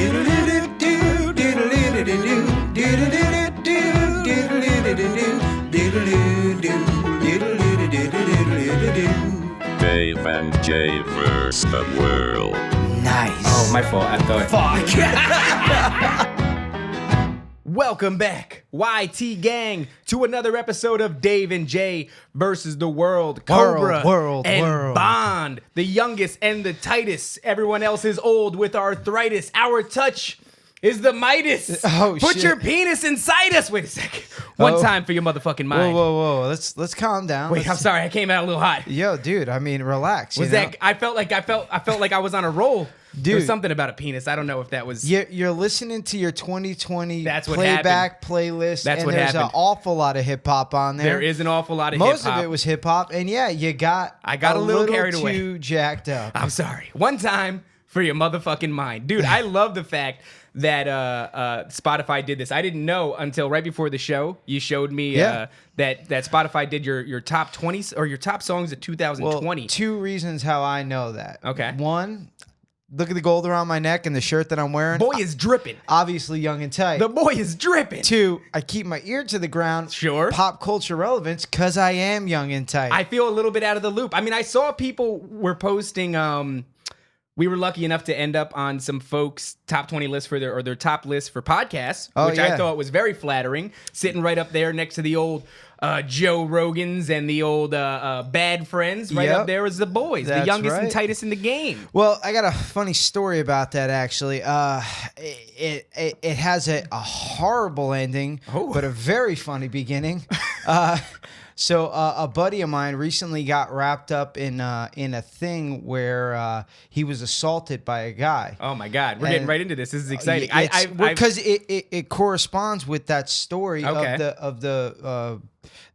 Dave and Jay versus the world. Nice. Oh, my fault. I thought. Fuck. Welcome back, YT Gang, to another episode of Dave and Jay versus the world. Cobra and Bond, the youngest and the tightest. Everyone else is old with arthritis. Our touch is the Midas. Oh, Put shit. your penis inside us. Wait a second. One time for your motherfucking mind. Whoa. Let's calm down. Wait, I'm sorry. I came out a little hot. Yo, dude. I mean, relax. Was that? I felt like I was on a roll. Dude. There was something about a penis. I don't know if that was. You're listening to your 2020 That's what playback playlist. That's and what there's happened. an awful lot of hip hop on there. There is an awful lot of hip hop. Most of it was hip hop, and yeah, I got a little carried away. Too jacked up. I'm sorry. One time for your motherfucking mind. Dude, I love the fact that Spotify did this. I didn't know until right before the show. You showed me that Spotify did your top 20 or your top songs of 2020. Well, two reasons how I know that. Okay. One, look at the gold around my neck and the shirt that I'm wearing. Boy is dripping. Obviously young and tight. The boy is dripping. Two, I keep my ear to the ground. Sure. Pop culture relevance, because I am young and tight. I feel a little bit out of the loop. I mean, I saw people were posting. We were lucky enough to end up on some folks' top 20 list for their top list for podcasts, which I thought was very flattering. Sitting right up there next to the old Joe Rogans and the old Bad Friends. Right up there was the boys, the youngest and tightest in the game. Well, I got a funny story about that, actually. It has a horrible ending, but a very funny beginning. So a buddy of mine recently got wrapped up in a thing where he was assaulted by a guy. Oh my God, we're getting right into this. This is exciting. Because it corresponds with that story of the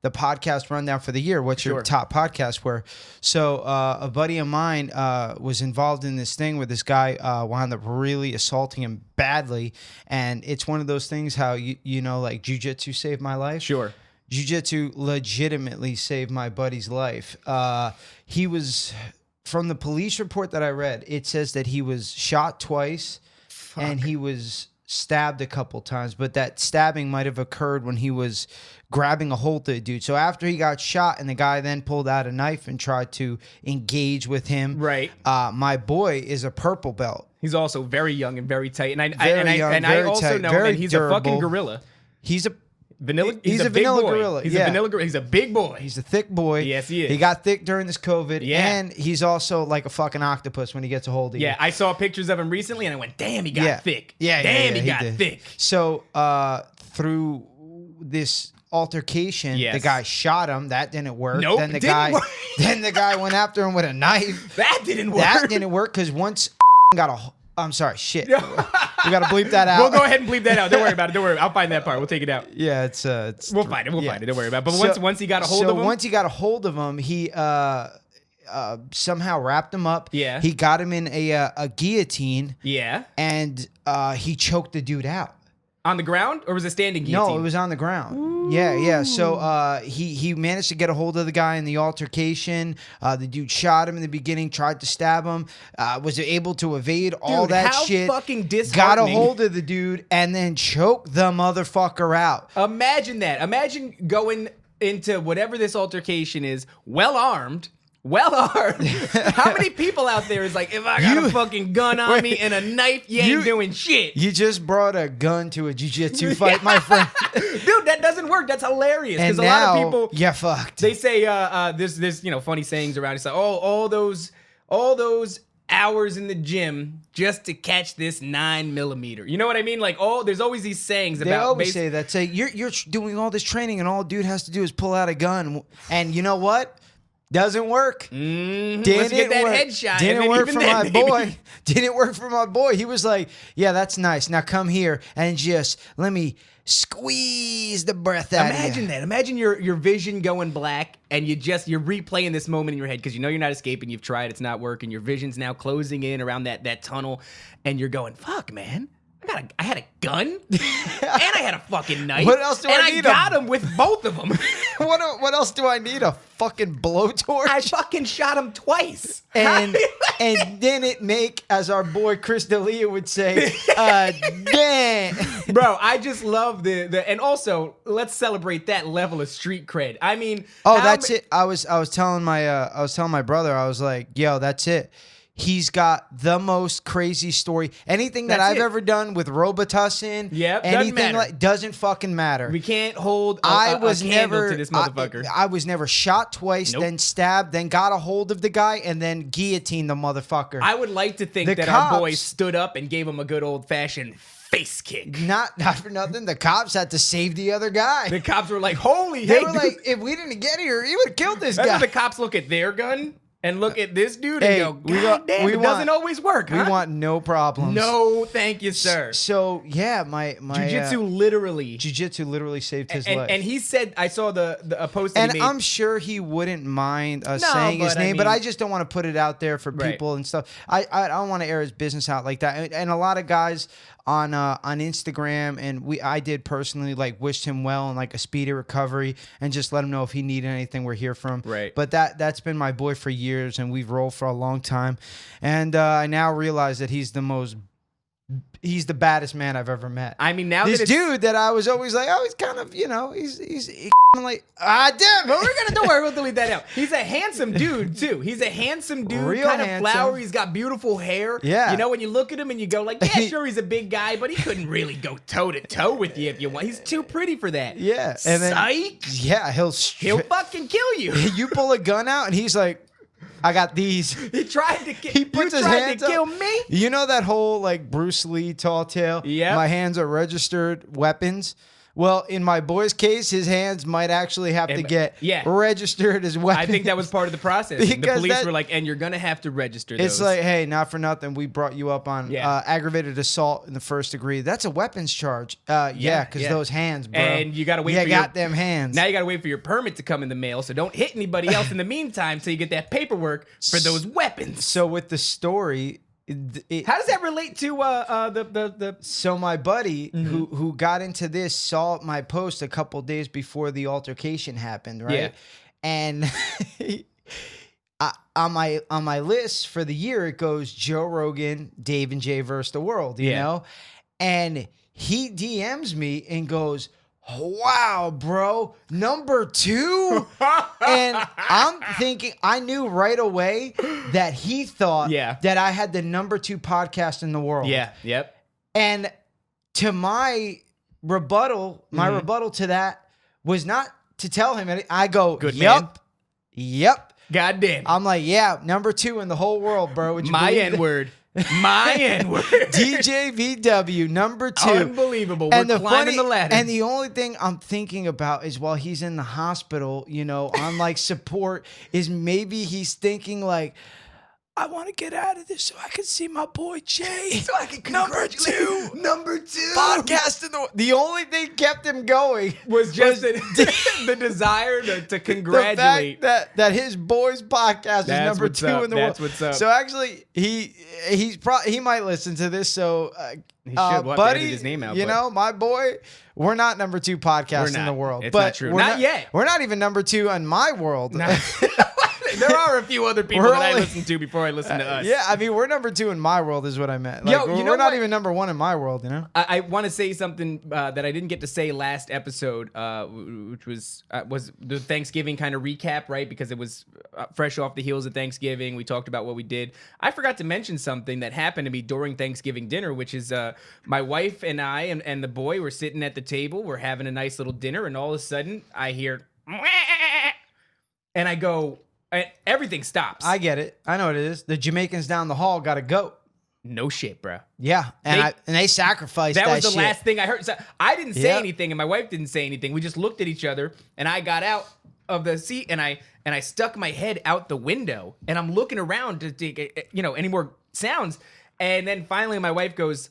podcast rundown for the year. What your top podcasts were. So a buddy of mine was involved in this thing where this guy wound up really assaulting him badly, and it's one of those things how you know like jujitsu saved my life. Sure. Jiu-Jitsu legitimately saved my buddy's life. He was, from the police report that I read, it says that he was shot twice and he was stabbed a couple times, but that stabbing might have occurred when he was grabbing a hold of the dude. So after he got shot and the guy then pulled out a knife and tried to engage with him, right? My boy is a purple belt. He's also very young and very tight, and I also know that he's durable. a fucking gorilla. He's a vanilla. He's a vanilla gorilla. He's a vanilla gorilla. He's a big boy. He's a thick boy. Yes, he is. He got thick during this COVID, and he's also like a fucking octopus when he gets a hold of you. Yeah, I saw pictures of him recently, and I went, "Damn, he got thick. Yeah, damn, he got thick." So through this altercation, the guy shot him. That didn't work. Nope, then the guy went after him with a knife. That didn't work because once got a. I'm sorry, shit. We gotta bleep that out. We'll go ahead and bleep that out. Don't worry about it. Don't worry. I'll find that part. We'll take it out. Yeah, it's we'll find it. We'll find it. Don't worry about it. But once he got a hold of him. Once he got a hold of him, he somehow wrapped him up. Yeah. He got him in a guillotine. Yeah. And he choked the dude out. On the ground, or was it standing guillotine? No, it was on the ground. Ooh. Yeah. So he managed to get a hold of the guy in the altercation. The dude shot him in the beginning, tried to stab him, was able to evade all that shit. Fucking disheartening. Got a hold of the dude and then choked the motherfucker out. Imagine that. Imagine going into whatever this altercation is, well armed. How many people out there is like, if I got a fucking gun on me and a knife, you ain't doing shit. You just brought a gun to a jiu-jitsu fight, my friend. Dude, that doesn't work. That's hilarious. Because a lot of people, fucked. They say there's funny sayings around. It's like, all those hours in the gym just to catch this 9mm. You know what I mean? Like, there's always these sayings about. They always say that. Say you're doing all this training and all a dude has to do is pull out a gun, and you know what? Doesn't work. Let's get that headshot. Didn't work for my boy. Didn't work for my boy. He was like, yeah, that's nice. Now come here and just let me squeeze the breath out of you. Imagine that. Imagine your vision going black and you're replaying this moment in your head because you know you're not escaping. You've tried. It's not working. Your vision's now closing in around that tunnel and you're going, fuck, man. I had a gun and I had a fucking knife. What else do I need? And I got him with both of them. What else do I need? A fucking blowtorch? I fucking shot him twice. And didn't make, as our boy Chris D'Elia would say, damn. Bro, I just love the and also let's celebrate that level of street cred. I mean, that's it. I was telling my brother, I was like, yo, that's it. He's got the most crazy story. Anything that I've ever done with Robitussin, anything doesn't fucking matter. We can't hold a candle to this motherfucker. I was never shot twice, then stabbed, then got a hold of the guy, and then guillotined the motherfucker. I would like to think that our boy stood up and gave him a good old fashioned face kick. Not for nothing. The cops had to save the other guy. The cops were like, "Holy!" They were like, "If we didn't get here, he would have killed this guy." The cops look at their gun and look at this dude and go, God damn, it doesn't always work, huh? We want no problems. No, thank you, sir. So, yeah, my Jiu-jitsu literally saved his life. And he said, I saw the post and he made. I'm sure he wouldn't mind us saying his name, but I just don't want to put it out there for people and stuff. I don't want to air his business out like that. And a lot of guys on Instagram, and I did personally like wished him well and like a speedy recovery and just let him know if he needed anything, we're here for him. Right. But that's been my boy for years, and we've rolled for a long time. And I now realize that he's the baddest man I've ever met. I mean, now this that dude that I was always like, oh, he's kind of, he's like, damn. But don't worry, we'll delete that out. He's a handsome dude too. He's a handsome dude, real kind of handsome. flowery. He's got beautiful hair. Yeah. You know, when you look at him and you go like, yeah, sure, he's a big guy, but he couldn't really go toe to toe with you if you want. He's too pretty for that. Yeah. And then, psych. Yeah, he'll fucking kill you. You pull a gun out and he's like, I got these. He tried to kill me. You know that whole like Bruce Lee tall tale? Yeah. My hands are registered weapons. Well, in my boy's case, his hands might actually have to get registered as weapons. I think that was part of the process. The police were like, and you're going to have to register those. It's like, hey, not for nothing. We brought you up on aggravated assault in the first degree. That's a weapons charge. Because those hands, bro. And you got to wait for them hands. Now you got to wait for your permit to come in the mail, so don't hit anybody else in the meantime till you get that paperwork for those weapons. So with the story... How does that relate to the? So my buddy who got into this saw my post a couple days before the altercation happened, right? Yeah. And on my list for the year it goes Joe Rogan, Dave and Jay versus the world, you know, and he DMs me and goes, wow, bro, number 2? And I'm thinking, I knew right away that he thought that I had the number 2 podcast in the world. Yeah, yep. And to my rebuttal, rebuttal to that was not to tell him anything. I go, yep. God damn. I'm like, yeah, number 2 in the whole world, bro. Would you My believe N-word. My N-word. DJ VW, number 2. Unbelievable. We're climbing the ladder. And the only thing I'm thinking about is while he's in the hospital, on like support, is maybe he's thinking like, I want to get out of this so I can see my boy Jay. So I can congratulate number 2 podcast in the only thing kept him going was just the desire to congratulate the fact that his boy's podcast is number 2 in the world. That's what's up. So actually, he might listen to this. So, he should. buddy, his name out, my boy, we're not number 2 podcast in the world. It's but not true. Not yet. We're not even number 2 in my world. No. There are a few other people that I listen to before I listen to us. Yeah, I mean, we're number 2 in my world is what I meant. Like, we're not even number 1 in my world, you know? I want to say something that I didn't get to say last episode, which was the Thanksgiving kind of recap, right? Because it was fresh off the heels of Thanksgiving. We talked about what we did. I forgot to mention something that happened to me during Thanksgiving dinner, which is my wife and I and the boy were sitting at the table. We're having a nice little dinner, and all of a sudden, I hear, and I go... everything stops. I get it. I know what it is. The Jamaicans down the hall got a goat. No shit, bro. Yeah, and they sacrificed that was the shit. last thing I heard. So I didn't say anything, and my wife didn't say anything. We just looked at each other, and I got out of the seat, and I stuck my head out the window, and I'm looking around to get any more sounds, and then finally my wife goes,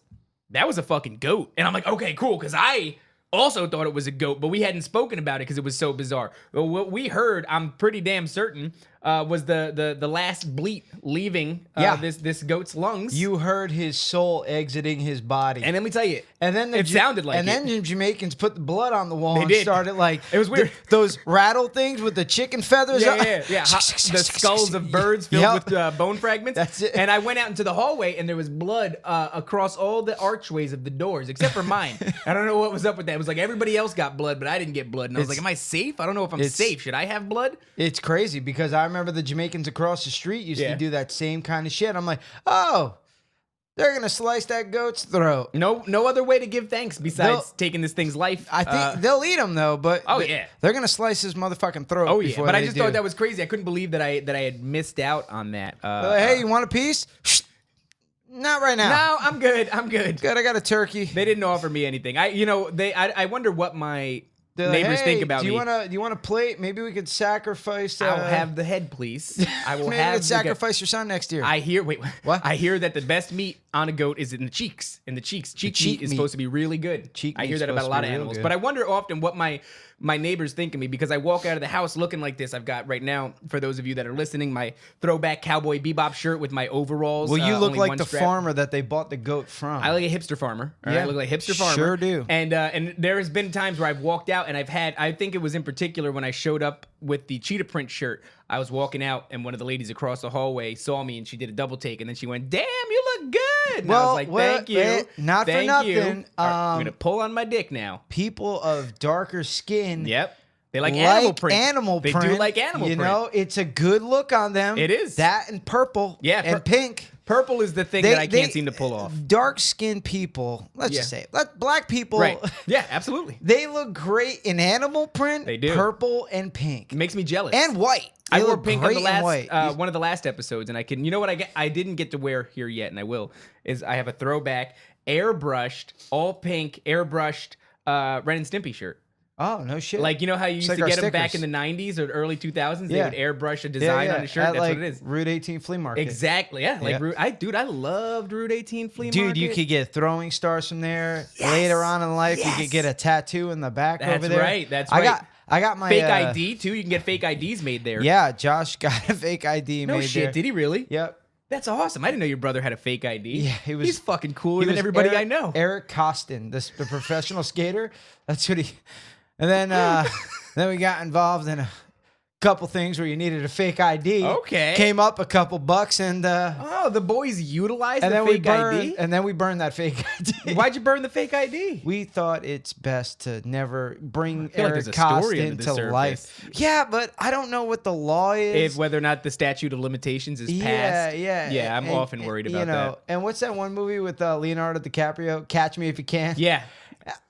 "That was a fucking goat," and I'm like, "Okay, cool," because I also thought it was a goat, but we hadn't spoken about it because it was so bizarre. But what we heard, I'm pretty damn certain, was the last bleat leaving this goat's lungs. You heard his soul exiting his body. And let me tell you, and then it sounded like and then the Jamaicans put the blood on the wall and did. started like it was weird. Those rattle things with the chicken feathers. Yeah. The skulls of birds filled with bone fragments. That's it. And I went out into the hallway and there was blood across all the archways of the doors except for mine. I don't know what was up with that. It was like everybody else got blood, but I didn't get blood. And I was like, am I safe? I don't know if I'm safe. Should I have blood? It's crazy because I remember the Jamaicans across the street used to do that same kind of shit. I'm like, oh, they're gonna slice that goat's throat. No other way to give thanks besides taking this thing's life. I think they'll eat him though, but they're gonna slice his motherfucking throat. Oh yeah, but I just thought that was crazy. I couldn't believe that I had missed out on that. Hey, you want a piece? Not right now. No, I'm good. Good, I got a turkey. They didn't offer me anything. I wonder what my neighbors think about me. Do you want a plate? Maybe we could sacrifice. I'll have the head, please. I will maybe have. We could sacrifice your son next year. I hear. Wait, what? I hear that the best meat on a goat is in the cheeks. Cheek meat is supposed to be really good. I hear that about a lot of animals. But I wonder often what my neighbors think of me because I walk out of the house looking like this. I've got right now, for those of you that are listening, my throwback Cowboy Bebop shirt with my overalls. Well, you look like the farmer that they bought the goat from. I look like a hipster farmer. Yeah, I look like a hipster farmer. Sure do. And there has been times where I've walked out and I think it was in particular when I showed up with the cheetah print shirt. I was walking out and one of the ladies across the hallway saw me and she did a double take and then she went, "Damn, you look good." And I was like, "Thank you." Not for nothing. I'm gonna pull on my dick now. People of darker skin. Yep. They like animal print. They do like animal print. You know, it's a good look on them. It is. That and purple. Yeah. And pink. Purple is the thing that I can't seem to pull off. Dark-skinned people, let's just say it. Black people. Right. Yeah, absolutely. They look great in animal print. They do. Purple and pink. It makes me jealous. And white. I wore pink on the last one of the last episodes, and you know what I didn't get to wear here yet, and I will, is I have a throwback, airbrushed, all pink, airbrushed Ren and Stimpy shirt. Oh, no shit. Like, you know how you used to get them back in the 90s or early 2000s? They would airbrush a design on the shirt. That's what it is. Route 18 flea market. Exactly, yeah. Like I loved Route 18 flea market. Dude, you could get throwing stars from there. Yes. Later on in life, you could get a tattoo in the back over there. That's right. I got my fake ID too. You can get fake IDs made there. Yeah, Josh got a fake ID made there. No shit, did he really? Yep. That's awesome. I didn't know your brother had a fake ID. Yeah, he's fucking cooler than everybody I know. Eric Costin, the professional skater. That's what he. And then then we got involved in a couple things where you needed a fake ID. Okay. Came up a couple bucks and the boys utilized and the then fake ID? And then we burned that fake ID. Why'd you burn the fake ID? We thought it's best to never bring Eric Costin to life. Yeah, but I don't know what the law is. Whether or not the statute of limitations is passed. Yeah, I'm often worried about that. And what's that one movie with Leonardo DiCaprio? Catch Me If You Can? Yeah.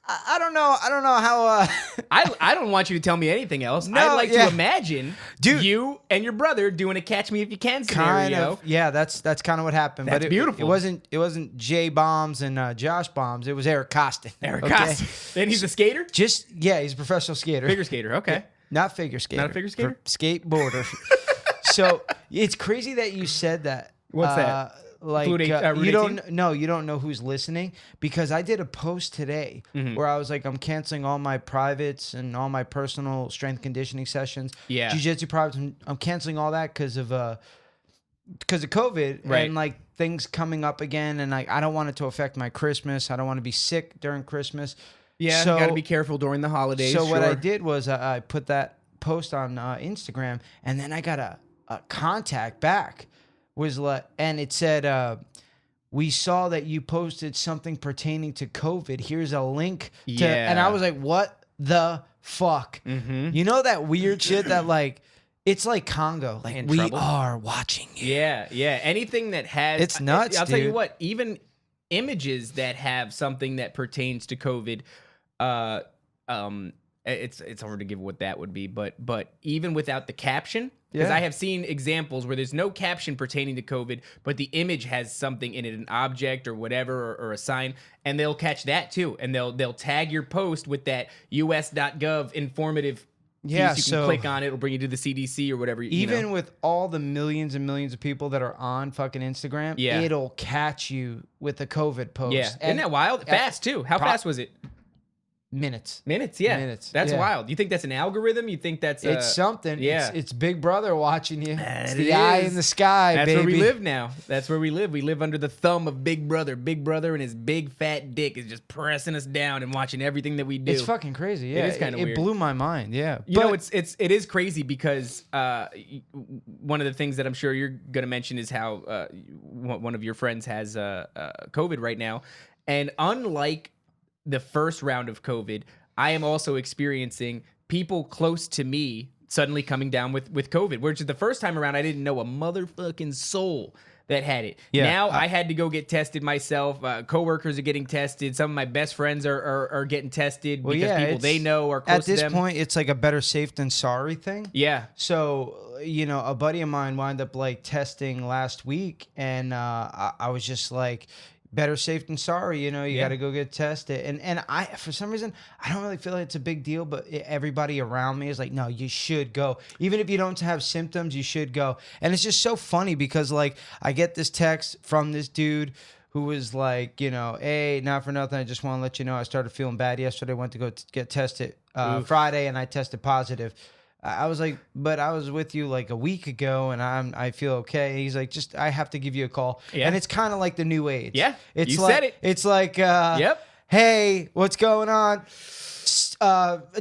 I don't know how. I don't want you to tell me anything else. No, I'd like to imagine you and your brother doing a Catch Me If You Can scenario. That's kind of what happened. That's beautiful. It wasn't Jay Bombs and Josh Bombs. It was Eric Costin. Costin. And he's a skater? He's a professional skater. Figure skater. Okay. Not figure skater. Not a figure skater? Skateboarder. So it's crazy that you said that. What's that? Like you don't know who's listening because I did a post today where I was like, I'm canceling all my privates and all my personal strength conditioning sessions. Yeah, jiu-jitsu privates. I'm canceling all that because of COVID and like things coming up again, and like I don't want it to affect my Christmas. I don't want to be sick during Christmas. Yeah, so, you got to be careful during the holidays. So what I did was I put that post on Instagram, and then I got a contact back. And it said, we saw that you posted something pertaining to COVID. Here's a link to, and I was like, what the fuck? Mm-hmm. You know that weird shit that like, it's like Congo. Like we are watching you. Yeah. Anything that has, it's nuts. I'll tell you what, even images that have something that pertains to COVID, it's hard to give what that would be, but even without the caption, because I have seen examples where there's no caption pertaining to COVID, but the image has something in it, an object or whatever, or a sign, and they'll catch that too, and they'll tag your post with that US.gov informative piece. You can click on it, it'll bring you to the CDC or whatever. Even with all the millions and millions of people that are on fucking Instagram, it'll catch you with a COVID post. Yeah, isn't that wild? Fast too. How fast was it? Minutes. Yeah. Minutes. That's Yeah. wild. You think that's an algorithm? You think that's It's something. Yeah. It's Big Brother watching you. It's It the eye is. in the sky, That's baby. where we live now. That's where we live. We live under the thumb of Big Brother. Big Brother and his big fat dick is just pressing us down and watching everything that we do. It's fucking crazy. Yeah, It is kinda weird. It blew my mind. Yeah, You know, it is crazy because one of the things that I'm sure you're gonna mention is how one of your friends has COVID right now, and unlike the first round of COVID, I am also experiencing people close to me suddenly coming down with COVID, which is the first time around I didn't know a motherfucking soul that had it. Yeah. Now I had to go get tested myself. Coworkers are getting tested. Some of my best friends are getting tested because people they know are close to them. At this point, it's like a better safe than sorry thing. Yeah. So, you know, a buddy of mine wound up like testing last week, and I was just like, better safe than sorry. You know, you got to go get tested. And I, for some reason, I don't really feel like it's a big deal, but everybody around me is like, no, you should go. Even if you don't have symptoms, you should go. And it's just so funny because, like, I get this text from this dude who was like, you know, hey, not for nothing, I just want to let you know I started feeling bad yesterday. Went to go get tested Friday, and I tested positive. I was like, but I was with you like a week ago, and I feel okay. He's like, just I have to give you a call, and it's kind of like the new age. Yeah, it's you like, said it. It's like, Yep. Hey, what's going on?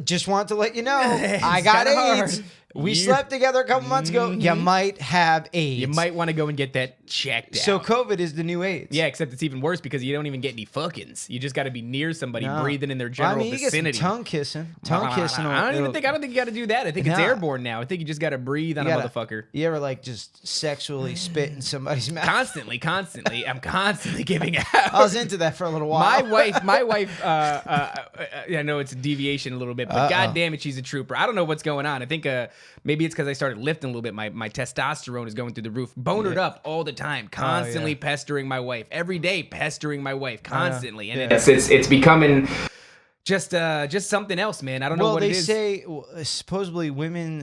Just want to let you know I got AIDS. hard. We slept together a couple months ago. You might have AIDS. You might want to go and get that checked out. So COVID is the new AIDS. Yeah, except it's even worse because you don't even get any fuckings. You just got to be near somebody, breathing in their general you vicinity. get some tongue kissing. Tongue kissing. I don't think you got to do that. I think it's airborne now. I think you just got to breathe on a motherfucker. You ever like just sexually spit in somebody's mouth? Constantly. I'm constantly giving out. I was into that for a little while. My wife. I know it's a deviation a little bit, but goddamn it, she's a trooper. I don't know what's going on. I think maybe it's because I started lifting a little bit. My testosterone is going through the roof. Bonered up all the time, constantly pestering my wife. Every day pestering my wife, constantly. And it's becoming just something else, man. I don't know what it is. Well, they say supposedly women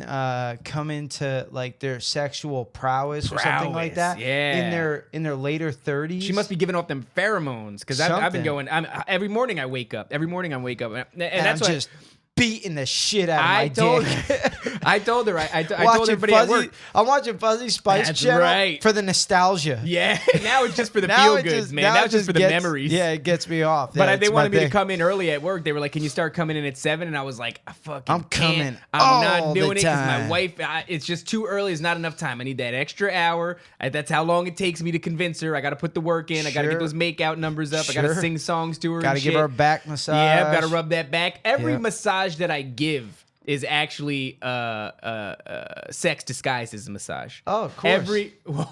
come into like their sexual prowess or something like that. Yeah. In their later 30s. She must be giving off them pheromones because I've been going. Every morning I wake up. And that's I'm just beating the shit out of my dick. I told her. I told everybody at work. I'm watching Fuzzy Spice Channel for the nostalgia. Yeah, now it's just for the feel goods, man. Now it's just for the memories. Yeah, it gets me off. But they wanted me to come in early at work. They were like, "Can you start coming in at 7?" And I was like, I'm coming. I'm not doing it because my wife. It's just too early. It's not enough time. I need that extra hour. That's how long it takes me to convince her. I got to put the work in. I got to get those make-out numbers up. I got to sing songs to her. Got to give her a back massage. Yeah, I've got to rub that back. Every massage that I give is actually sex disguised as a massage. Oh, of course.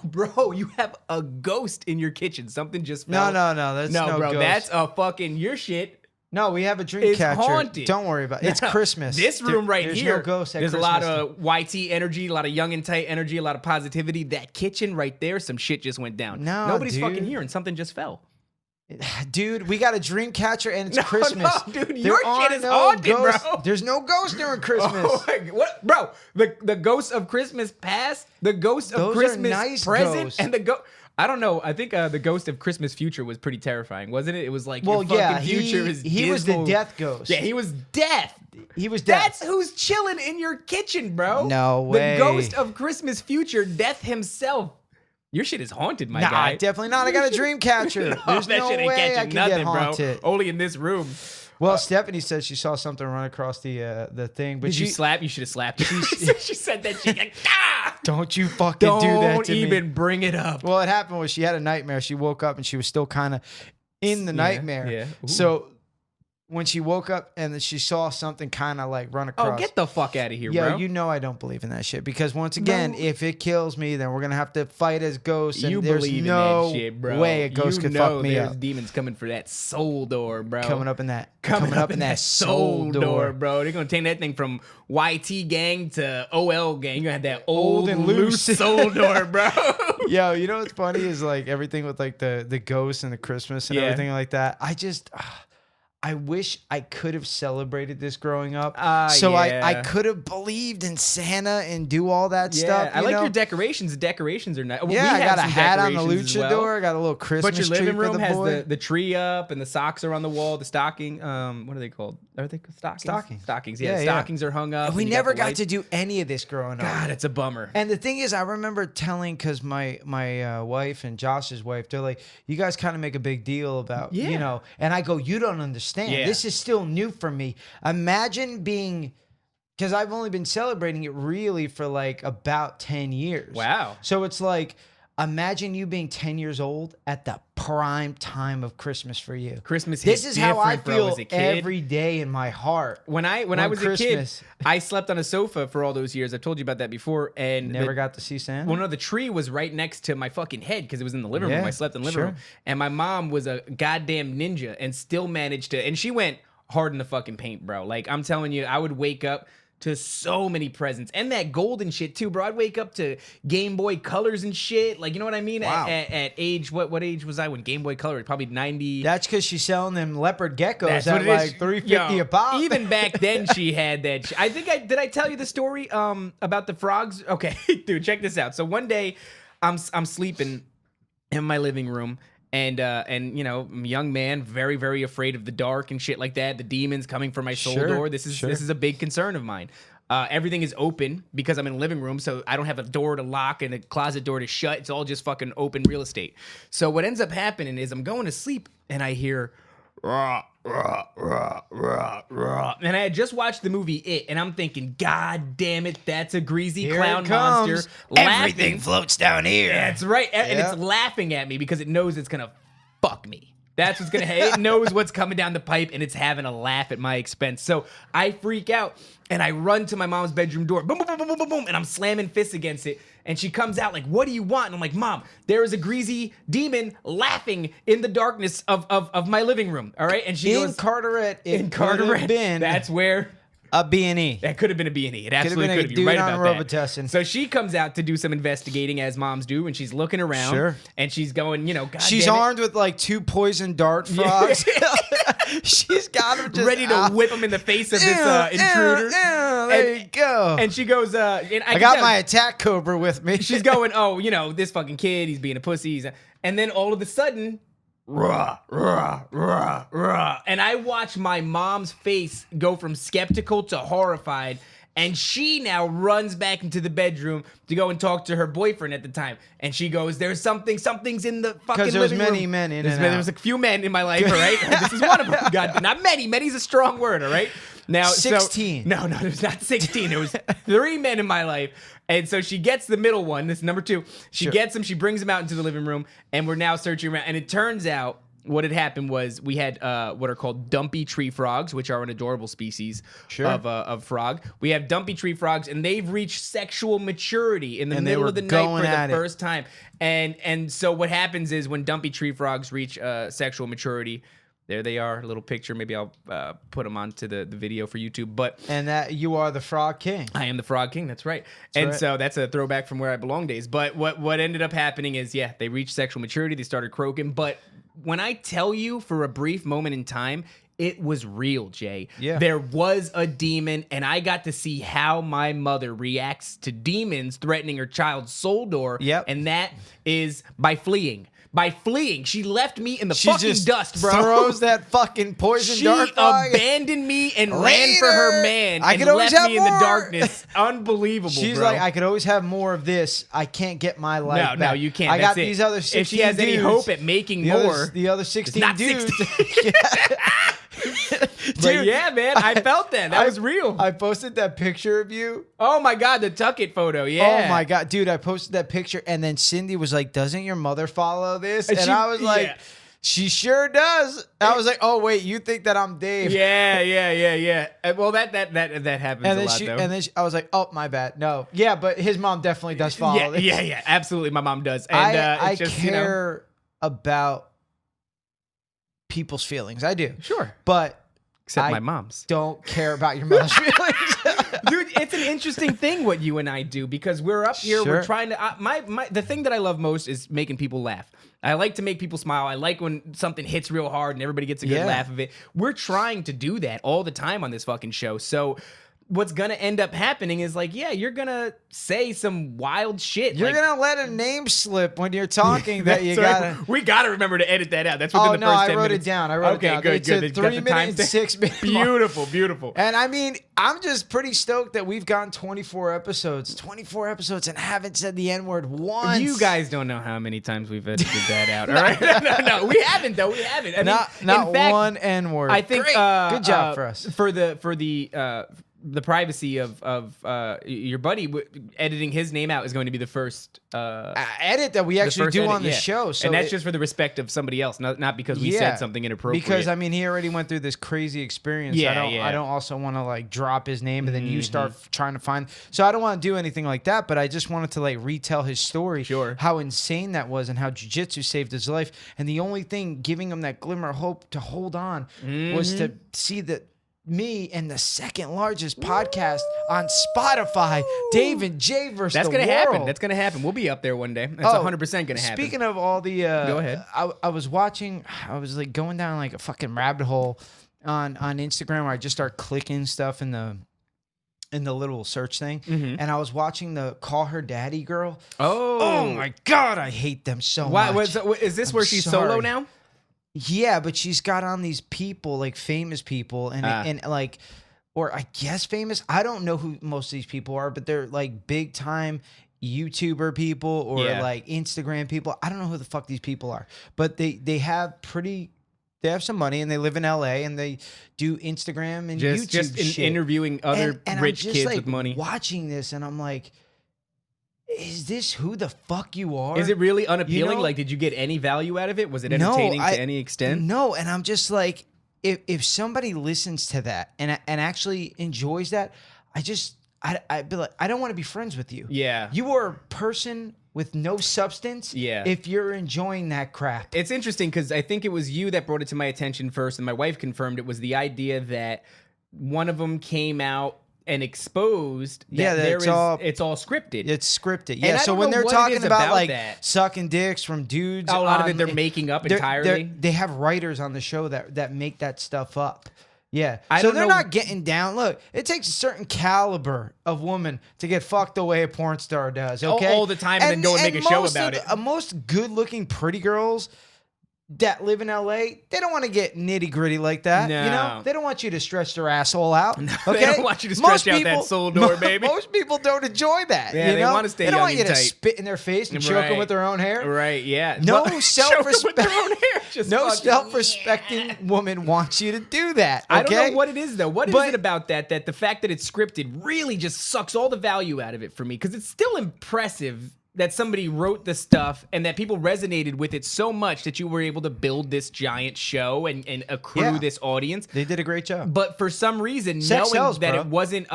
Bro, you have a ghost in your kitchen. Something just fell. No. That's no bro. ghost. That's a fucking your shit. No, we have a dream catcher. Haunted. Don't worry about it. It's Christmas. This room there's here. No ghost at there's Christmas. a lot of YT energy, a lot of young and tight energy, a lot of positivity. That kitchen right there, some shit just went down. No, nobody's fucking here, and something just fell. Dude, we got a dream catcher and it's Christmas. No, dude, your shit is haunted, ghosts. bro. There's no ghost during Christmas. Oh what, bro? The ghost of Christmas past, the ghost of Christmas nice present, ghosts. and the ghost. I don't know. I think the ghost of Christmas future was pretty terrifying, wasn't it? It was like your fucking future is he was the death ghost. Yeah, he was death. He was death. That's who's chilling in your kitchen, bro. No way. The ghost of Christmas future, death himself. Your shit is haunted, my guy. Definitely not. I got a dream catcher. There's that no shit ain't way catching I can nothing, get haunted. bro. Only in this room. Well, Stephanie said she saw something run across the thing, but Did you slap? You should have slapped her. She said that shit. Like, don't you fucking do that to me. Don't even bring it up. Well, what happened was she had a nightmare. She woke up and she was still kind of in the nightmare. Yeah. So when she woke up and then she saw something kind of like run across. Oh, get the fuck out of here, bro. Yo, you know I don't believe in that shit because once again, if it kills me, then we're gonna have to fight as ghosts. And there's believe no in that shit, bro. way a ghost could fuck me there's up. Demons coming for that soul door, bro. Coming up in that soul door, bro. They're gonna take that thing from YT gang to OL gang. You're gonna have that old and loose soul door, bro. Yo, you know what's funny is like everything with like the ghosts and the Christmas and everything like that. I wish I could have celebrated this growing up. So I could have believed in Santa and do all that stuff. I like your decorations. The decorations are nice. Yeah, I got a hat on the luchador. Well. I got a little Christmas tree. But your living room for the has boy. the tree up and the socks are on the wall. The stocking, what are they called? Are they called stockings? Stockings. Yeah, the stockings are hung up. We never got to do any of this growing up. God, it's a bummer. And the thing is, I remember telling, because my wife and Josh's wife, they're like, you guys kind of make a big deal about, you know, and I go, you don't understand. Yeah. This is still new for me. Imagine being, because I've only been celebrating it really for like about 10 years. Wow. So it's like, imagine you being 10 years old at the prime time of Christmas for you. This is how I feel as a kid. every day in my heart. When I was a kid, I slept on a sofa for all those years. I've told you about that before. And never got to see Santa? Well, no, the tree was right next to my fucking head because it was in the living room. I slept in the living room. And my mom was a goddamn ninja and still managed to, and she went hard in the fucking paint, bro. Like, I'm telling you, I would wake up to so many presents and that golden shit too, bro. I'd wake up to Game Boy Colors and shit. Like, you know what I mean? Wow. At age, what age was I when Game Boy Color? Probably 90. That's because she's selling them leopard geckos at like $3.50 a pop. Even back then, she had that. I think did I tell you the story about the frogs? Okay, dude, check this out. So one day, I'm sleeping in my living room. And you know, I'm a young man, very, very afraid of the dark and shit like that. The demons coming from my soul door. This is a big concern of mine. Everything is open because I'm in a living room, so I don't have a door to lock and a closet door to shut. It's all just fucking open real estate. So what ends up happening is I'm going to sleep and I hear rah, rah, rah, rah, rah. And I had just watched the movie It, and I'm thinking, God damn it, that's a greasy clown monster. Everything floats down here. That's right. And it's laughing at me because it knows it's gonna fuck me. That's what's gonna happen. It knows what's coming down the pipe and it's having a laugh at my expense. So I freak out and I run to my mom's bedroom door. Boom, boom, boom, boom, boom, boom, boom. And I'm slamming fists against it. And she comes out like, what do you want? And I'm like, Mom, there is a greasy demon laughing in the darkness of my living room. All right. And she goes, Carteret. In Carteret. That's where a B&E. That could have been a B&E. It absolutely could have. You're right about that. So she comes out to do some investigating, as moms do, and she's looking around. Sure. And she's going, you know, God she's damn it. armed with like 2 poison dart frogs. She's got them just ready to whip him in the face of this intruder. There you go. And she goes, and I got my attack cobra with me. She's going, oh, you know, this fucking kid, he's being a pussy. And then all of a sudden, rah, rah, rah, rah. And I watch my mom's face go from skeptical to horrified. And she now runs back into the bedroom to go and talk to her boyfriend at the time. And she goes, there's something's in the fucking living room. Because there's many men in and out. There's a few men in my life, all right? This is one of them. God, not many. Many's a strong word, all right? Now, 16. No, there's not 16. There was 3 men in my life. And so she gets the middle one. This is number 2. She gets him. She brings him out into the living room. And we're now searching around. And it turns out what had happened was we had what are called dumpy tree frogs, which are an adorable species of frog. We have dumpy tree frogs, and they've reached sexual maturity in the middle of the night for the first time. And so what happens is when dumpy tree frogs reach sexual maturity, there they are, a little picture. Maybe I'll put them onto the video for YouTube. And that you are the Frog King. I am the Frog King. That's right. So that's a throwback from Where I Belong days. But what ended up happening is, they reached sexual maturity. They started croaking. But when I tell you for a brief moment in time, it was real, Jay. Yeah. There was a demon, and I got to see how my mother reacts to demons threatening her child's soul door. Yep. And that is by fleeing. She left me in the fucking dust, bro. Throws that fucking poison dart frog. She abandoned me and ran for her man. I and could always left have me more. in the darkness. Unbelievable, She's bro. like, I could always have more of this. I can't get my life back. No, you can't. I got That's these it. other 16 If she has any dudes, hope at making more, the other 16 not dudes. 16. But yeah, man, I felt that. That was real. I posted that picture of you. Oh my God, the tuck it photo. Yeah. Oh my God, dude, I posted that picture, and then Cindy was like, "Doesn't your mother follow this?" And I was like, "She sure does." I was like, "Oh wait, you think that I'm Dave?" Yeah. Well, that happens and a then lot, though. And then I was like, "Oh my bad, no, yeah," but his mom definitely does follow this. Yeah, absolutely. My mom does. And I it's just, care about people's feelings. I do, sure, but except my mom's. Don't care about your mother's feelings. Dude, it's an interesting thing what you and I do because we're up here. Sure. We're trying to. The thing that I love most is making people laugh. I like to make people smile. I like when something hits real hard and everybody gets a good laugh of it. We're trying to do that all the time on this fucking show. So what's gonna end up happening is like, yeah, you're gonna say some wild shit. You're like, gonna let a name slip when you're talking that you That's gotta. right. We gotta remember to edit that out. That's within Oh the no, first I 10 wrote minutes. it down. I wrote it down. Good, It's good. a It's got the 3 minute and timestamp. 6 minute. mark. Beautiful, beautiful. And I mean, I'm just pretty stoked that we've gotten 24 episodes and haven't said the N-word once. You guys don't know how many times we've edited that out. All right, no, we haven't though. We haven't. I mean, not in fact, one N-word. I think Great. Good job for us. for the privacy of your buddy editing his name out is going to be the first Edit that we actually do on the show. So and that's just for the respect of somebody else, not because we said something inappropriate. Because I mean, he already went through this crazy experience. I don't also want to like drop his name and then you start trying to find. So I don't want to do anything like that. But I just wanted to like retell his story. Sure. How insane that was and how jiu-jitsu saved his life. And the only thing giving him that glimmer of hope to hold on was to see that. Me and the second largest podcast on Spotify, Dave and Jay versus That's the gonna world. happen. That's gonna happen. We'll be up there one day. That's 100% gonna happen. Speaking of all the, go ahead. I was watching. I was like going down like a fucking rabbit hole on Instagram where I just start clicking stuff in the little search thing, and I was watching the Call Her Daddy girl. Oh my god, I hate them so much. Is this where she's solo now? Yeah, but she's got on these people, like famous people, and like, or I guess famous. I don't know who most of these people are, but they're like big time YouTuber people or like Instagram people. I don't know who the fuck these people are, but they have some money and they live in LA and they do Instagram and YouTube shit. Interviewing other and rich I'm just, kids like, with money. Watching this and I'm like, is this who the fuck you are? Is it really unappealing? You know? Like, did you get any value out of it? Was it entertaining to any extent? No, and I'm just like, if somebody listens to that and actually enjoys that, I'd be like, I don't want to be friends with you. Yeah. You are a person with no substance. Yeah. If you're enjoying that crap. It's interesting because I think it was you that brought it to my attention first, and my wife confirmed it was the idea that one of them came out and exposed that it's all scripted. It's scripted. And Yeah. I So don't when know they're what talking it is about like that. sucking dicks from dudes, A lot of it they're making up entirely. They have writers on the show that make that stuff up. Yeah. I So don't they're know- not getting down. Look, it takes a certain caliber of woman to get fucked the way a porn star does. Okay. All the time and then go and make a show about it. Most good-looking pretty girls that live in LA, they don't want to get nitty gritty like that. No. You know, they don't want you to stretch their asshole out. Okay? They don't want you to stretch out that soul door, baby. Most people don't enjoy that. Yeah, you they know? want to stay They don't young want you and to tight. spit in their face and choke them with their own hair. Right, yeah. No Choke 'em self-respect. with their own hair. Just No fucking- self-respecting woman wants you to do that. Okay? I don't know what it is though. What is it about that the fact that it's scripted really just sucks all the value out of it for me? Because it's still impressive that somebody wrote the stuff and that people resonated with it so much that you were able to build this giant show and accrue this audience. They did a great job. But for some reason, Sex knowing sells, that bro. it wasn't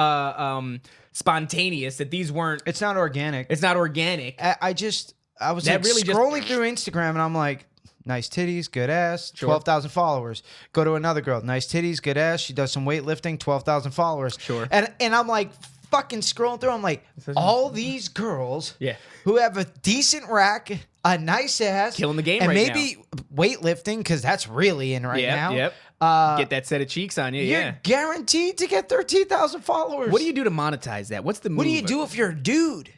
spontaneous, that these weren't, It's not organic. it's not organic. I was That like really just- scrolling through Instagram and I'm like, nice titties, good ass, Sure. 12,000 followers. Go to another girl, nice titties, good ass. She does some weightlifting, 12,000 followers. Sure. And I'm like fucking scrolling through. I'm like, all these girls Yeah. who have a decent rack, a nice ass, Killing the game and right maybe weightlifting because that's really in right Yep, now. yep. Get that set of cheeks on you. You're Yeah. guaranteed to get 13,000 followers. What do you do to monetize that? What's the move? What do you do if you're a dude?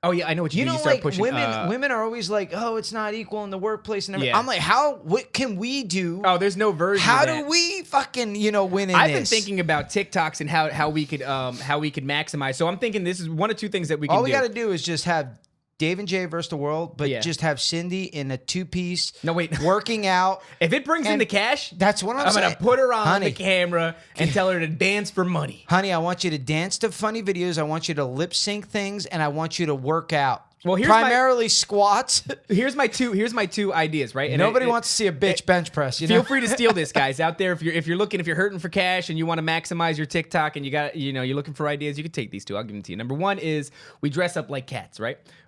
Oh yeah, I know what you, You do. know, You start like pushing. women are always like, oh, it's not equal in the workplace and everything. Yeah. I'm like, what can we do? Oh, there's no version. How of that. do we fucking, win in I've this? been thinking about TikToks and how we could maximize. So I'm thinking this is one of two things that we can All do. we got to do is just have Dave and Jay versus the world, but Yeah. just have Cindy in a two-piece. No, wait. Working out. If it brings in And the cash, that's what I'm I'm saying. gonna put her on Honey. the camera and tell her to dance for money. Honey, I want you to dance to funny videos. I want you to lip sync things, and I want you to work out. Well, here's primarily squats. Here's my two ideas, right? And Nobody wants to see a bitch bench press. You know? Feel free to steal this, guys, out there. If you're hurting for cash and you want to maximize your TikTok and you're looking for ideas, you can take these two. I'll give them to you. Number one is we dress up like cats, right?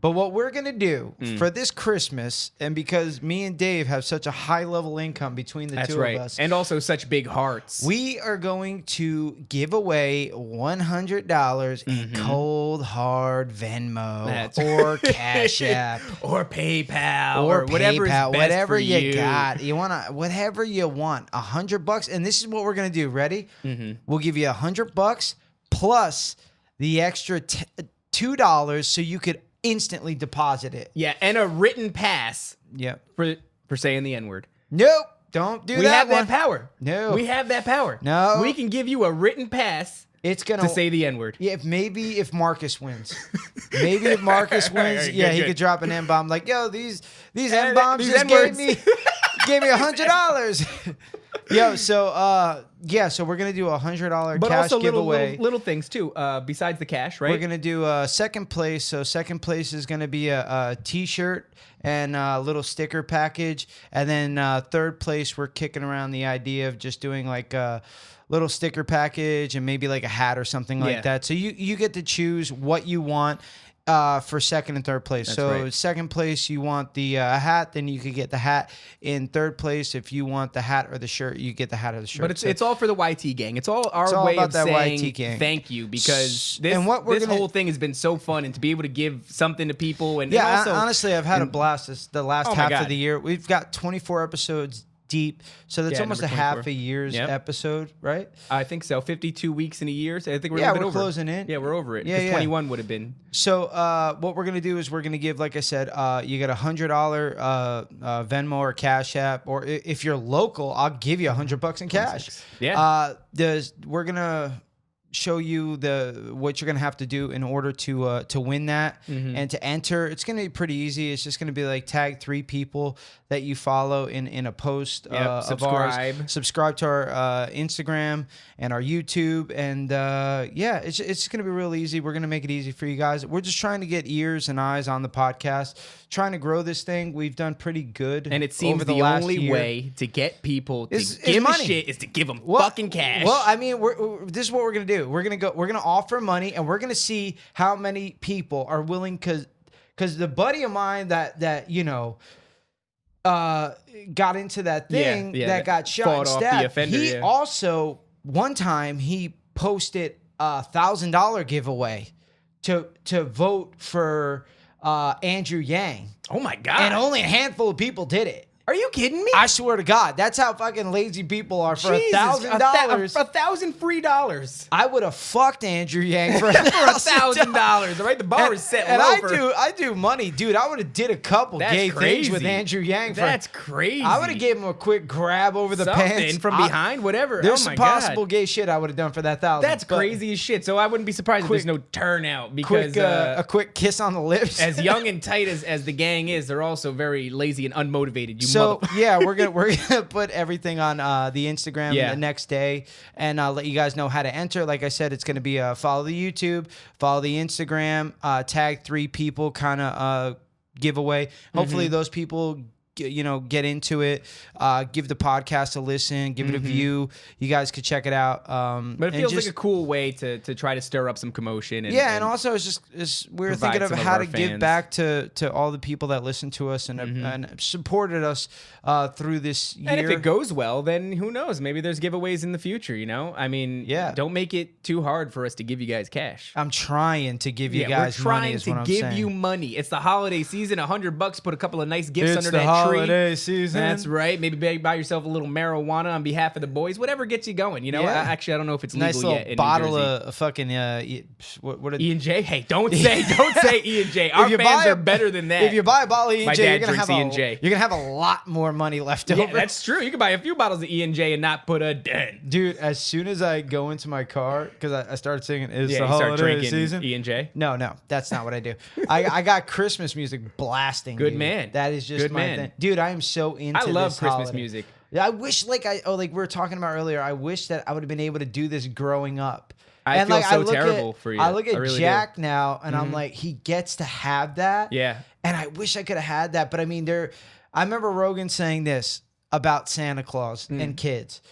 But what we're going to do for this Christmas, and because me and Dave have such a high level income between the two of us. And also such big hearts. We are going to give away $100 in cold, hard Venmo or Cash App. Or PayPal. Or whatever is best whatever for you got. You want to, whatever you want. $100. And this is what we're going to do. Ready? We'll give you $100 plus the extra $2 so you could instantly deposit it. Yeah, and a written pass. Yep. For saying the N-word. Nope. Don't do that. We have that power. No. We have that power. No. We can give you a written pass to say the N-word. Yeah, if Marcus wins. Maybe if Marcus wins, right, he could drop an N-bomb. Like, yo, these N-bombs just gave me $100. Yo, so so we're gonna do $100 but cash also giveaway. little things too. Besides the cash, right? We're gonna do second place. So second place is gonna be a T-shirt and a little sticker package, and then third place we're kicking around the idea of just doing like a little sticker package and maybe like a hat or something like that. So you get to choose what you want. For second and third place. Second place, you want the hat, then you could get the hat. In third place, if you want the hat or the shirt, you get the hat or the shirt. But it's all for the YT gang. It's all our way of saying thank you, because this whole thing has been so fun, and to be able to give something to people. And also, honestly, I've had a blast the last half of the year. We've got 24 episodes deep, so that's almost a half a year's episode, right? I think so. 52 weeks in a year. So I think we're closing in. Yeah, we're over it. Yeah, 21 would have been. So what we're gonna do is we're gonna give, like I said, you get $100 Venmo or Cash App, or if you're local, I'll give you $100 in cash. Yeah. We're gonna show you what you're gonna have to do in order to win that and to enter. It's gonna be pretty easy. It's just gonna be like tag 3 people that you follow in a post of ours. Subscribe to our Instagram and our YouTube, and it's gonna be real easy. We're gonna make it easy for you guys. We're just trying to get ears and eyes on the podcast, trying to grow this thing. We've done pretty good, and it seems the only way to get people to give a shit is to give them fucking cash. Well, I mean, this is what we're gonna do. We're gonna offer money, and we're gonna see how many people are willing, because the buddy of mine that you know got into that thing that got shot and stabbed. He also one time he posted a $1,000 giveaway to vote for Andrew Yang. Oh my God! And only a handful of people did it. Are you kidding me? I swear to God, that's how fucking lazy people are. For $1,000, $1,000 free dollars. I would have fucked Andrew Yang for $1,000. Right, the bar is set low. And I do money, dude. I would have did a couple gay things with Andrew Yang. That's crazy. I would have gave him a quick grab over the pants from behind, whatever. There's some possible gay shit I would have done for that $1,000. That's crazy as shit. So I wouldn't be surprised if there's no turnout, because a quick kiss on the lips. As young and tight as the gang is, they're also very lazy and unmotivated. So yeah, we're gonna put everything on the Instagram the next day, and I'll let you guys know how to enter. Like I said, it's gonna be follow the YouTube, follow the Instagram, tag 3 people, kind of giveaway. Hopefully those people get into it, give the podcast a listen, give it a view. You guys could check it out. But it feels like a cool way to try to stir up some commotion. And also we're thinking of how to give back to all the people that listen to us and supported us through this year. And if it goes well, then who knows? Maybe there's giveaways in the future, I mean, don't make it too hard for us to give you guys cash. I'm trying to give you guys money. We're trying to give you money. It's the holiday season. $100, put a couple of nice gifts under that tree. Holiday season. That's right. Maybe buy yourself a little marijuana on behalf of the boys. Whatever gets you going. Actually, I don't know if it's legal yet in bottle New Jersey. Of fucking what E&J. Hey, don't say E&J. Our fans are better than that. If you buy a bottle of E&J, you're gonna have a lot more money left over. Yeah, that's true. You can buy a few bottles of E&J and not put a dent. Dude, as soon as I go into my car, because I started singing, "It's the you start holiday drinking season." E&J. No, that's not what I do. I got Christmas music blasting. Good dude. man. That is just my thing, dude. I am so into. I love this Christmas holiday. music. I wish, like we were talking about earlier, I wish that I would have been able to do this growing up. I feel so terrible for you. I look at really Jack now, and I'm like, he gets to have that. Yeah. And I wish I could have had that. But I mean, I remember Rogan saying this about Santa Claus and kids.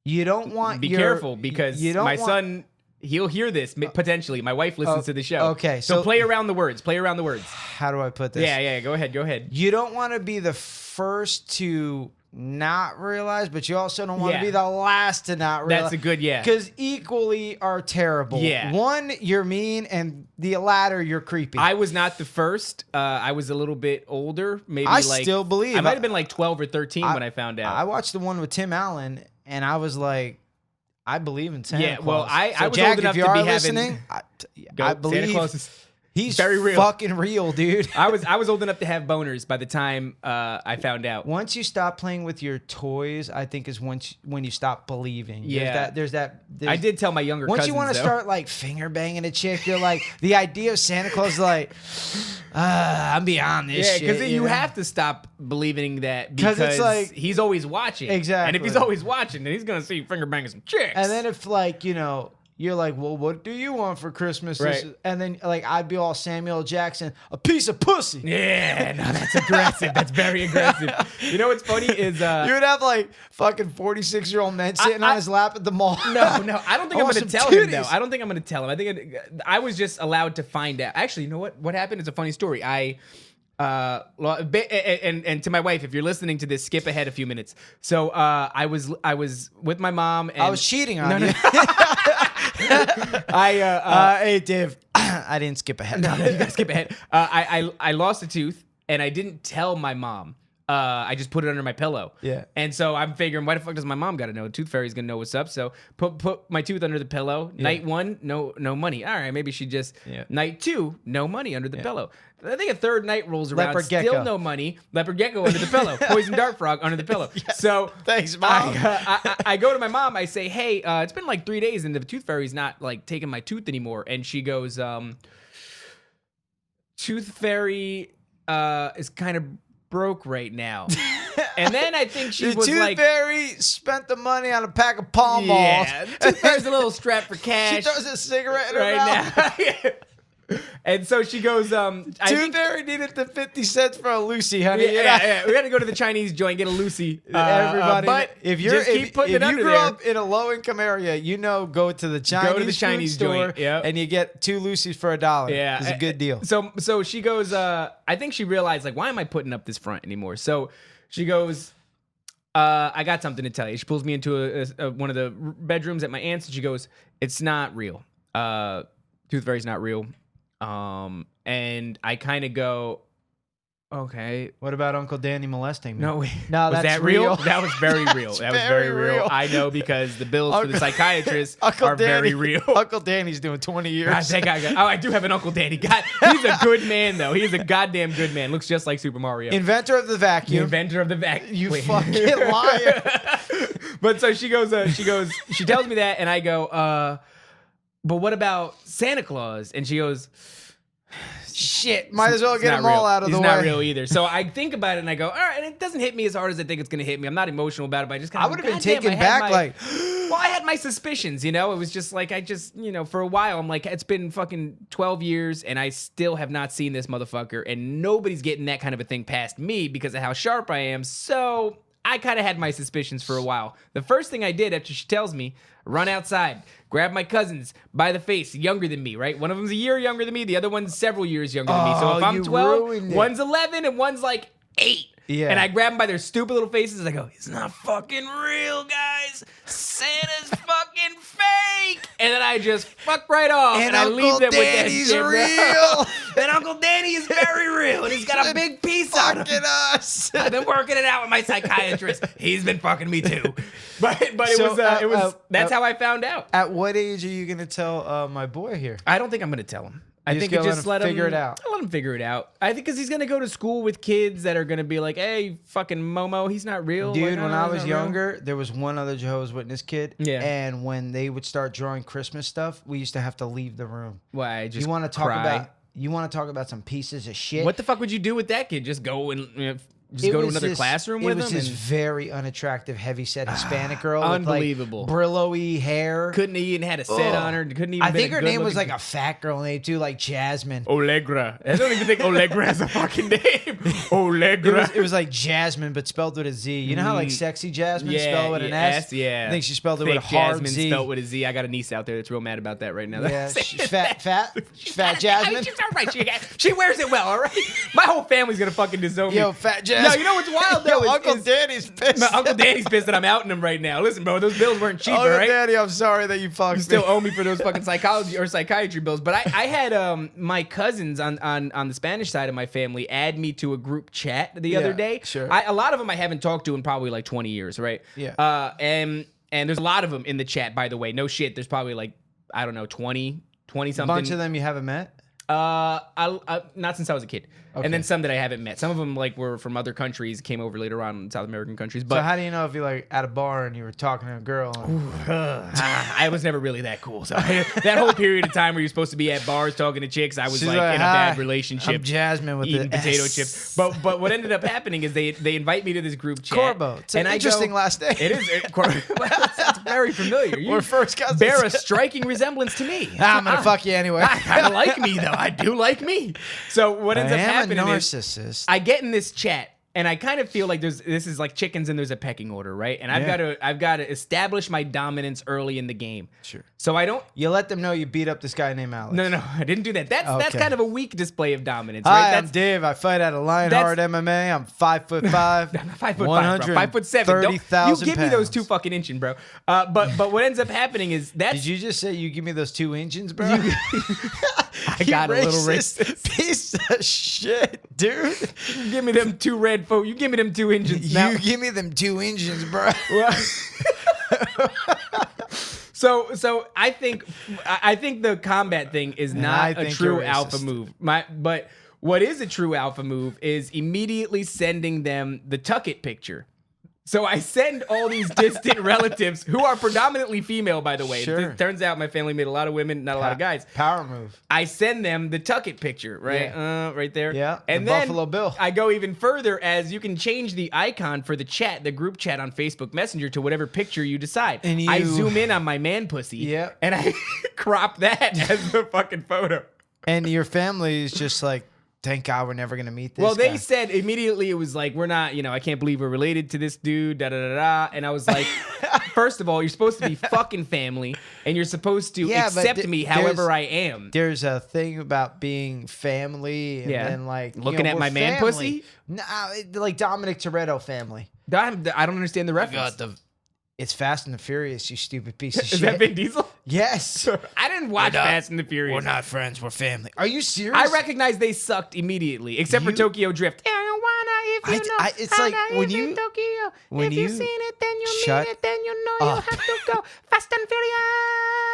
You don't want Be careful, because my son He'll hear this potentially. My wife listens to the show. Okay, so so play around the words. Play around the words. How do I put this? Yeah. Go ahead. You don't want to be the first to not realize, but you also don't want to be the last to not realize. That's a good Because equally are terrible. Yeah. One, you're mean, and the latter, you're creepy. I was not the first. I was a little bit older. Maybe I like still believe I might have been like 12 or 13 when I found out. I watched the one with Tim Allen, and I was like, I believe in Santa Claus. Well, I So was Jack, old enough if you to be are having. listening, I believe Santa Claus is he's very real. fucking real, dude. I was old enough to have boners by the time I found out. Once you stop playing with your toys, I think is when you stop believing. Yeah. There's I did tell my younger once cousins, you want to start like finger banging a chick, you're like the idea of Santa Claus is like, I'm beyond this shit. because you know? have to stop believing that because it's like he's always watching. Exactly. And if he's always watching, then he's gonna see you finger banging some chicks. And then if like you're like, well, what do you want for Christmas? Right. And then like I'd be all Samuel Jackson, a piece of pussy. yeah, no, that's aggressive. That's very aggressive. You know what's funny is You would have like fucking 46-year-old men sitting on his lap at the mall. No, I don't think I'm want going to some tell him titties. though. I don't think I'm going to tell him. I think I was just allowed to find out. Actually, you know what? What happened is a funny story. And to my wife, if you're listening to this, skip ahead a few minutes. So I was with my mom. And I was cheating on you. Hey, Dave, I didn't skip ahead. No, you gotta skip ahead. I lost a tooth and I didn't tell my mom. I just put it under my pillow. Yeah. And so I'm figuring, why the fuck does my mom gotta know? Tooth Fairy's gonna know what's up. So put my tooth under the pillow. Yeah. Night 1, no money. All right, maybe she just. Yeah. Night 2, no money under the pillow. I think a third night rolls around, Leopard still gecko. no money. Leopard gecko under the pillow. Poison dart frog under the pillow. Yes. So Thanks, Mom. I go to my mom. I say, hey, it's been like 3 days and the Tooth Fairy's not like taking my tooth anymore. And she goes, Tooth Fairy is kind of broke right now. And then I think she The was Tooth like, Fairy spent the money on a pack of Pall Malls. yeah, Tooth Fairy's a little strapped for She cash throws a cigarette in her right mouth. now. And so she goes, Tooth Fairy needed the 50 cents for a Lucy, honey. yeah. We got to go to the Chinese joint, get a Lucy. Everybody, but if just keep putting it you under grew there. up in a low-income area, go to the Chinese, Chinese food store, joint, yep. and you get 2 Lucy's for $1. Yeah, It's a good deal. So she goes. I think she realized like, why am I putting up this front anymore? So she goes. I got something to tell you. She pulls me into one of the bedrooms at my aunt's, and she goes, "It's not real. Tooth Fairy's not real." And I kind of go, okay. What about Uncle Danny molesting me? No, No, was that's that real? real. That was very real. That was very real. I know because the bills for the psychiatrist are very real. Uncle Danny's doing 20 years. I do have an Uncle Danny. God, he's a good man though. He's a goddamn good man. Looks just like Super Mario. Inventor of the The vacuum. inventor of the vacuum. You fucking liar. But so she tells me that, and I go, but what about Santa Claus? And she goes, Shit, might as well it's get not them all real. out of the He's way. not real either. So I think about it and I go, all right, and it doesn't hit me as hard as I think it's gonna hit me. I'm not emotional about it, but I just kind I of would have been taken back like, well, I had my suspicions, It was just like for a while I'm like, it's been fucking 12 years and I still have not seen this motherfucker, and nobody's getting that kind of a thing past me because of how sharp I am. So I kind of had my suspicions for a while. The first thing I did after she tells me, run outside, grab my cousins by the face, younger than me, right? One of them's a year younger than me. The other one's several years younger than me. So if I'm you 12, ruined it. one's 11 and one's like 8. Yeah. And I grab them by their stupid little faces and I go, it's not fucking real, guys. Santa's fucking fake. And then I just fuck right off. And I Uncle leave them Danny's with that shit, real. bro. And Uncle Danny is very real. And he's got a big piece on him. Fucking us. I've been working it out with my psychiatrist. He's been fucking me too. But it So, was that's how I found out. At what age are you going to tell my boy here? I don't think I'm gonna tell him. I You think just it gotta just let let him figure it out. I'll let him figure it out. I think because he's gonna go to school with kids that are gonna be like, "Hey, fucking Momo, he's not real." Dude, Like, no, when no, I he's was not real. younger, there was one other Jehovah's Witness kid. Yeah. And when they would start drawing Christmas stuff, we used to have to leave the room. Why? Just You want to talk about some pieces of shit? what the fuck would you do with that kid? Just go and just go to another classroom with him. It was this very unattractive, heavy-set Hispanic girl. Unbelievable. With like Brillo-y hair. Couldn't even had a set on her. Couldn't even. I think her name was like a fat girl name too, like Jasmine. Allegra. I don't even think Allegra has a fucking name. Allegra. It was like Jasmine, but spelled with a Z. You know how like sexy Jasmine spelled with an S? Yeah. I think she spelled it with a hard Jasmine Z. spelled with a Z. I got a niece out there that's real mad about that right now. Yeah, she's fat Jasmine. I mean, she's all right. She wears it well, all right? My whole family's going to fucking disown me. Yo, fat Jasmine. No, you know what's wild, though? Uncle Danny's pissed. Uncle Danny's pissed that I'm outing him right now. Listen, bro, those bills weren't cheap, all Uncle right? Danny, I'm sorry that you fucked You still owe me for those fucking psychology or psychiatry bills. But I had my cousins on the Spanish side of my family add me to a group chat the other day. Sure. A lot of them I haven't talked to in probably like 20 years, right? Yeah. And there's a lot of them in the chat, by the way. No shit. There's probably like, I don't know, 20 something. A bunch of them you haven't met? Not since I was a kid. Okay. And then some that I haven't met. Some of them like were from other countries, came over later on in South American countries. But so how do you know if you're like at a bar and you were talking to a girl? I was never really that cool. So that whole period of time where you're supposed to be at bars talking to chicks, I was She's like in a "Hi, bad relationship. I'm Jasmine with eating the potato S." chips. But what ended up happening is they invite me to this group chat. Corbo. It's an interesting last name. It is. It's very familiar. We're first cousins. Bear a striking resemblance to me. I'm gonna fuck you anyway. I kind of like me though. I do like me. So what ends up happening a is narcissist. I get in this chat and I kind of feel like this is like chickens and there's a pecking order, right? And I've got to establish my dominance early in the game. Sure. So I don't. You let them know you beat up this guy named Alex. No, I didn't do that. That's kind of a weak display of dominance, Hi, right? I'm Dave. I fight at a Lionheart MMA. I'm 5'5". 5'5", bro. 5'7". 30,000 You give me those pounds. 2 fucking inches, bro. But what ends up happening is that's. Did you just say you give me those 2 inches, bro? I got a little racist piece of shit, dude. You give me them 2 red folk. You give me them 2 inches. Now. You give me them 2 inches, bro. So I think the combat thing is not a true alpha move. But what is a true alpha move is immediately sending them the tuck it picture. So I send all these distant relatives who are predominantly female, by the way. Sure. It turns out my family made a lot of women, not a lot of guys. Power move. I send them the tuck it picture, right? Yeah. Right there. Yeah. And the then Buffalo Bill. I go even further as you can change the icon for the chat, the group chat on Facebook Messenger to whatever picture you decide. And I zoom in on my man pussy. Yeah. And I crop that as the fucking photo. And your family is just like, thank God we're never gonna meet this Well, guy. they said immediately it was like, we're not, I can't believe we're related to this dude, da da da da. And I was like, first of all, you're supposed to be fucking family, and you're supposed to accept me however I am. There's a thing about being family, and then like looking at my man pussy. No, like Dominic Toretto family. I don't understand the reference. It's Fast and the Furious, you stupid piece of shit. Is that Vin Diesel? Yes. I didn't watch Fast and the Furious. We're not friends. We're family. Are you serious? I recognize they sucked immediately, except for Tokyo Drift. It's like when you Tokyo, when if you you've seen it, then you shut mean it, then you know you up. have to go Fast and Furious.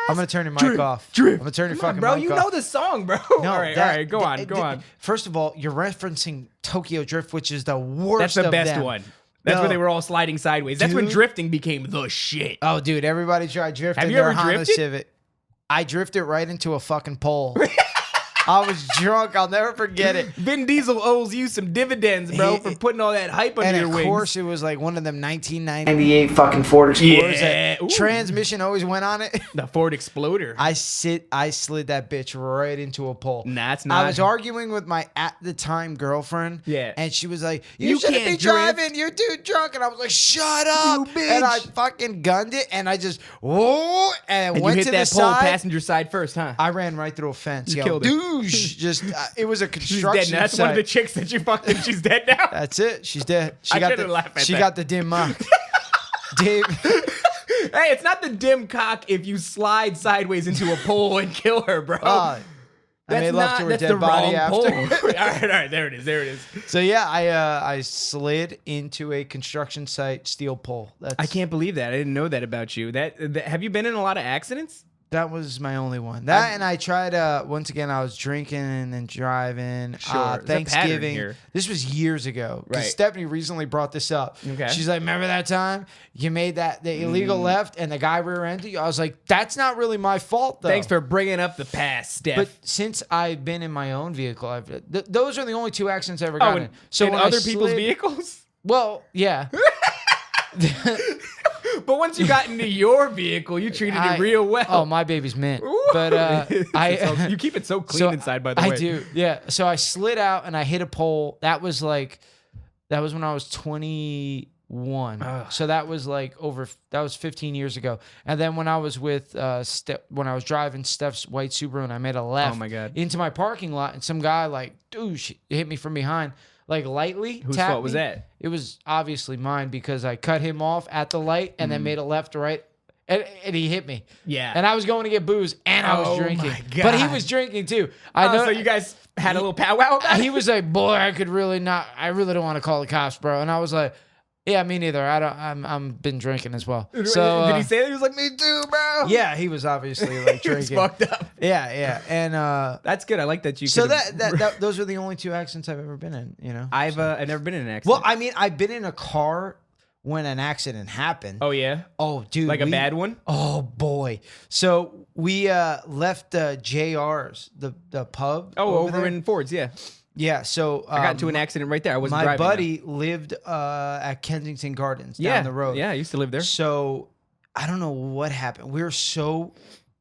I'm gonna turn your mic off. Drift. I'm gonna turn your Come on, fucking bro. mic You off. know the song, bro. No, all right, go on. First of all, you're referencing Tokyo Drift, which is the worst. That's the best them. one. That's No. where they were all sliding sideways. That's when Dude. drifting became the shit. Oh, dude, everybody tried drifting. Have you their ever Honda drifted? Civic. I drifted right into a fucking pole. I was drunk. I'll never forget it. Vin Diesel owes you some dividends, bro, for putting all that hype under your And wings. of course, it was like one of them 1998 fucking Ford Explorers. Yeah. That Ooh. transmission always went on it. The Ford Exploder. I slid that bitch right into a pole. Nah, it's not. I was arguing with my at the time girlfriend. Yeah. And she was like, you You shouldn't can't be driving. You're too drunk. And I was like, shut up. You bitch. And I fucking gunned it. And I just, whoa. And and went you hit to that the pole side. passenger side first, huh? I ran right through a fence. You Yo, killed her. douche. Just, it was a She's construction dead now. That's site. one of the chicks that you fucked and she's dead now. That's it. She's dead. I shouldn't laugh at She that. got the dim mock. Dave. Hey, it's not the dim cock if you slide sideways into a pole and kill her, bro. I made love to her that's dead the body wrong pole. after. all right, there it is. So yeah, I slid into a construction site steel pole. I can't believe that. I didn't know that about you. That have you been in a lot of accidents? That was my only one. That and I tried. Once again, I was drinking and driving. Sure. Thanksgiving. This was years ago. Right. Stephanie recently brought this up. Okay. She's like, "Remember that time you made the illegal left and the guy rear-ended you?" I was like, "That's not really my fault, though." Thanks for bringing up the past, Steph. But since I've been in my own vehicle, those are the only 2 accidents I ever gotten. And, so in when other people's vehicles? Well, yeah. But once you got into your vehicle, you treated it real well. Oh, my baby's mint. But you keep it so clean inside, by the way. I do, yeah. So I slid out and I hit a pole. That was when I was 21. So that was that was 15 years ago. And then when I was with when I was driving Steph's white Subaru and I made a left into my parking lot and some guy hit me from behind. Lightly. Whose fault was that? It was obviously mine because I cut him off at the light and then made a left to right. And he hit me. Yeah. And I was going to get booze and I was drinking. My God. But he was drinking too. I know. So you guys had a little powwow about it? He was like, "Boy, I really don't want to call the cops, bro." And I was like, "Yeah, me neither. I'm been drinking as well." So did he say that? He was like, "Me too, bro." Yeah, he was obviously drinking. He was fucked up. Yeah. And that's good. I like that you So those are the only 2 accidents I've ever been in, you know. I've never been in an accident. Well, I mean, I've been in a car when an accident happened. Oh yeah? Oh, dude. Like a bad one? Oh boy. So we left JR's, the pub. Oh, over there. in Ford's, yeah. Yeah, so I got into an accident right there. I wasn't my driving. My buddy lived at Kensington Gardens down the road. Yeah, I used to live there. So I don't know what happened. We were so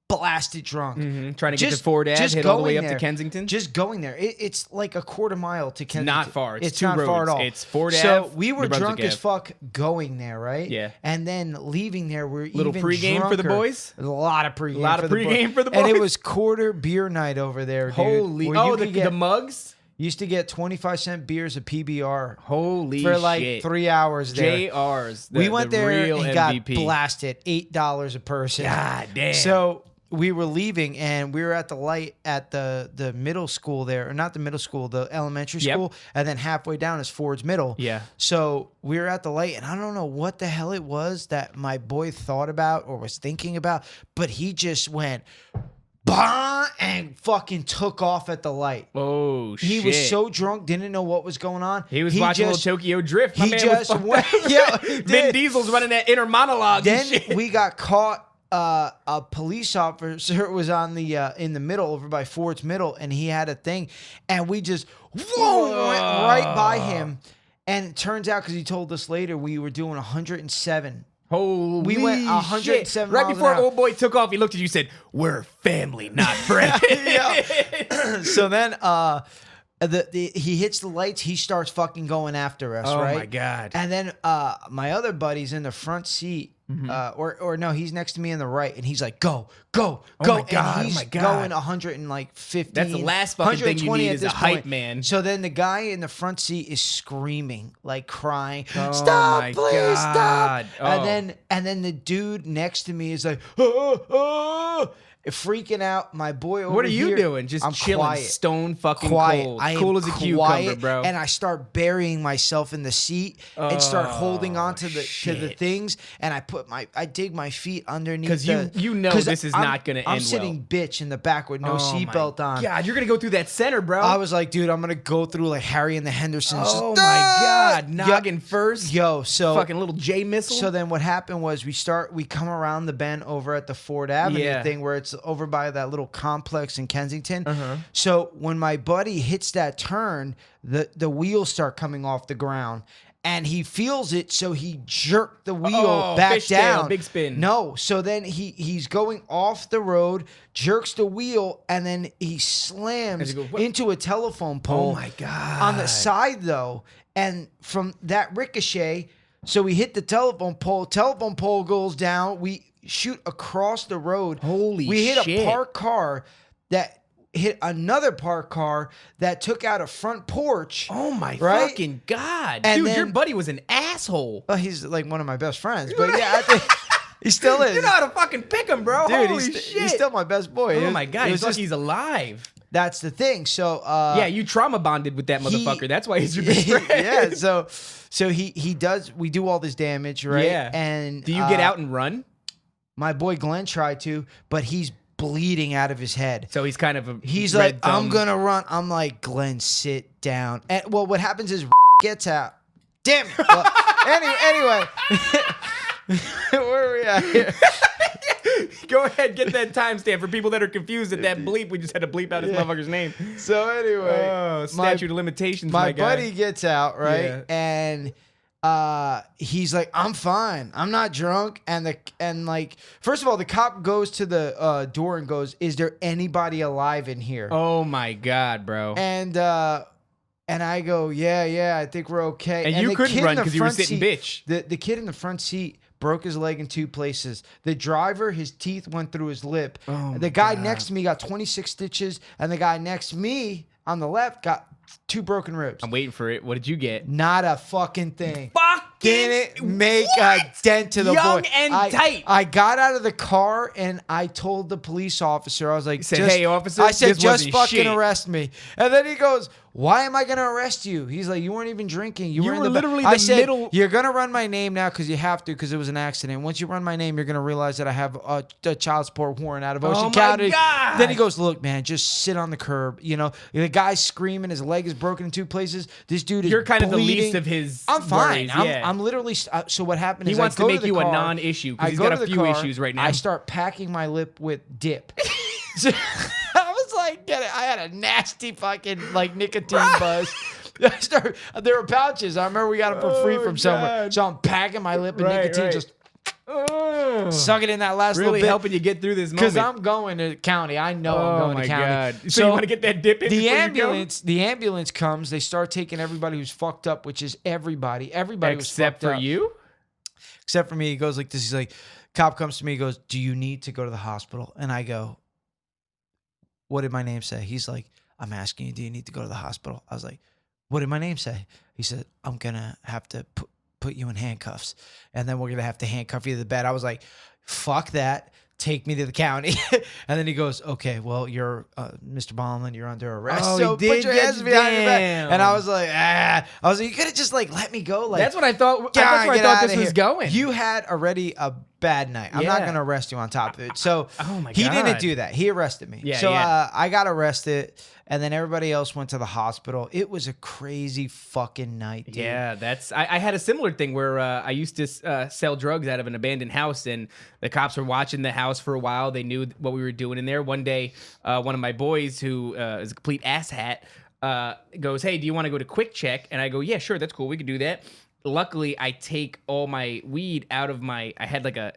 blasted drunk. Trying to get to Ford Ave, hit all the way up to Kensington. Just going there. It's like a quarter mile to Kensington. Not far. It's not far at all. It's Ford Ave. So we were New Brunswick drunk as Ave. fuck going there, right? Yeah. And then leaving there, we're Little even pregame drunker. for the boys? A lot of pregame. For the boys. And it was quarter beer night over there, dude. Holy. where you could the get- mugs? Used to get 25-cent beers at PBR. Holy for shit. 3 hours there. JR's. We went there real and MVP. got blasted. $8 a person. God damn. So we were leaving and we were at the light at the middle school there, or not the middle school, the elementary school, and then halfway down is Ford's Middle. Yeah. So we were at the light and I don't know what the hell it was that my boy thought about or was thinking about, but he just went bah, and fucking took off at the light. Oh, shit. He was so drunk, didn't know what was going on. He was watching a little Tokyo Drift. My He man just was went. Yeah, Vin Diesel's running that inner monologue Then and shit. we got caught. A police officer was on the in the middle over by Ford's Middle, and he had a thing, and we just went right by him. And it turns out, because he told us later, we were doing 107. Holy We went 107 shit. Right miles before an hour. old boy took off, he looked at you and said, "We're family, not friends." So then he hits the lights. He starts fucking going after us, Oh right? my God. And then my other buddy's in the front seat. Or no, he's next to me on the right, and he's like, "Go, go, go!" my God, and he's oh my God. going 150. That's the last fucking thing you need is a hype man. So then the guy in the front seat is screaming, like crying, Oh "Stop, my please, God. stop!" Oh. And then the dude next to me is like, "Oh, oh," freaking out. My boy over What are you here, doing? Just I'm chilling, quiet. stone fucking Quiet. cold. I am Cool as a cucumber, quiet, bro. And I start burying myself in the seat and start holding on to the shit. things. And I dig my feet underneath. 'Cause you know 'cause this is I'm- not gonna I'm end sitting bitch in the back with no Oh seatbelt my on. God, you're gonna go through that center, bro. I was like, dude, I'm gonna go through like Harry and the Hendersons. oh Just, my God, Yo- noggin first. Yo, so fucking little J missile. So then what happened was we come around the bend over at the Ford Avenue Yeah. thing where it's over by that little complex in Kensington. Uh-huh. So when my buddy hits that turn, the wheels start coming off the ground. And he feels it, so he jerked the wheel back fishtail, down. big spin. No, so then he's going off the road, jerks the wheel, and then he slams As he goes, what? into a telephone pole. Oh my God. On the side though, and from that ricochet, so we hit the telephone pole goes down, we shoot across the road. Holy we hit shit. a parked car that hit another parked car that took out a front porch. Oh my Right? fucking God. And Dude, then- your buddy was an asshole. Well, he's like one of my best friends, but yeah, I think he still is. You know how to fucking pick him, bro. Dude, Holy he's shit. still my best boy. Oh my God, It he's was lucky he's alive. that's the thing. So Yeah, you trauma bonded with that motherfucker. That's why he's your best friend. yeah, so he does. We do all this damage, right? Yeah. And Do you get out and run? my boy Glenn tried to, but he's bleeding out of his head. So he's kind of a He's like, I'm gonna run. I'm like, Glenn, sit down. And well, what happens is gets out. Damn it. Well, anyway, where are we at here? Go ahead, get that timestamp for people that are confused at that bleep. We just had to bleep out his motherfucker's name. So anyway, statute of limitations. My guy. buddy gets out, right, and he's like, I'm fine. I'm not drunk. And first of all, the cop goes to the door and goes, is there anybody alive in here? Oh my God, bro. And I go, yeah, I think we're okay. And you couldn't run because you were sitting bitch. The kid in the front seat broke his leg in 2 places. The driver, his teeth went through his lip. Oh the guy next to me got 26 stitches. And the guy next to me on the left got 2 broken ribs. I'm waiting for it. What did you get? Not a fucking thing. Didn't make a dent to the Young boy. and tight. I got out of the car and I told the police officer, I was like, said, hey, officer, I said, this just wasn't fucking shit. arrest me. And then he goes, why am I going to arrest you? He's like, you weren't even drinking. You were in the literally I the said, middle. You're going to run my name now because you have to because it was an accident. Once you run my name, you're going to realize that I have a child support warrant out of Ocean County. God. Then he goes, look, man, just sit on the curb. You know, the guy's screaming. His leg is broken in 2 places. This dude is You're kind of the bleeding. least of his I'm fine. worries, I'm literally. So what happened He is wants I go to make the you a car, non-issue because I he's go got to a the few car, issues right now. I start packing my lip with dip. So, I was like, I had a nasty fucking like nicotine buzz. There were pouches. I remember we got them for free from somewhere. God. So I'm packing my lip with nicotine, just suck it in that last really little bit. helping you get through this moment. Because I'm going to county. I know I'm going to county. God. So you want to get that dip in the before ambulance, the ambulance comes. They start taking everybody who's fucked up, which is everybody. Everybody was except fucked for up. you? Except for me. He goes like this. He's like, cop comes to me. He goes, do you need to go to the hospital? And I go, what did my name say? He's like, I'm asking you, do you need to go to the hospital? I was like, what did my name say? He said, I'm going to have to put you in handcuffs. And then we're going to have to handcuff you to the bed. I was like, fuck that. Take me to the county. And then he goes, okay, well, you're Mr. Ballman, you're under arrest. Oh, so he did put your get hands behind your back. down. And I was like, you could have just like let me go. Like That's what I thought. "Get That's where I get thought outta this was here." going. You had already a bad night. I'm not Yeah. going to arrest you on top of it. So Oh my he God. didn't do that. He arrested me. Yeah, so yeah. I got arrested, and then everybody else went to the hospital. It was a crazy fucking night, dude. Yeah, that's. I had a similar thing where I used to sell drugs out of an abandoned house, and the cops were watching the house for a while. They knew what we were doing in there. One day, one of my boys, who is a complete asshat, goes, "Hey, do you want to go to Quick Check?" And I go, "Yeah, sure, that's cool. We could do that." Luckily, I take all my weed out of my. I had like a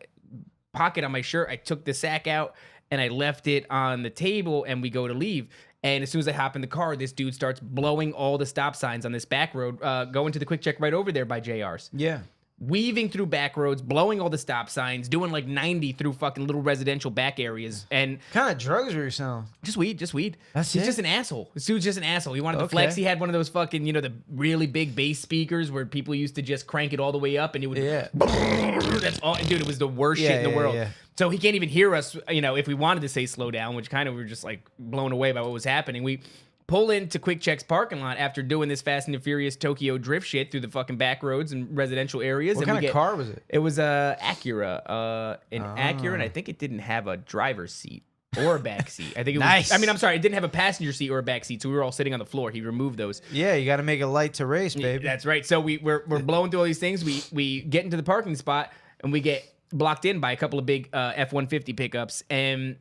pocket on my shirt. I took the sack out and I left it on the table, and we go to leave. And as soon as I hop in the car, this dude starts blowing all the stop signs on this back road, going to the Quick Check right over there by JR's. Yeah. Weaving through back roads, blowing all the stop signs, doing like 90 through fucking little residential back areas. And What kind of drugs were you selling? just weed. That's He's it? just an asshole. This dude's just an asshole. He wanted to Okay. flex. He had one of those fucking, the really big bass speakers where people used to just crank it all the way up and it would. Yeah. That's all, dude. It was the worst shit in the world. Yeah. So he can't even hear us, if we wanted to say slow down, which kind of we were just like blown away by what was happening. We pull into Quick Check's parking lot after doing this Fast and the Furious Tokyo drift shit through the fucking back roads and residential areas. What and kind of car was it? It was a Acura, Acura, and I think it didn't have a driver's seat or a back seat. I think it Nice. was. I mean, I'm sorry, it didn't have a passenger seat or a back seat, so we were all sitting on the floor. He removed those. Yeah, you got to make it light to race, baby. That's right. So we're blowing through all these things. We get into the parking spot and we get blocked in by a couple of big F-150 pickups, and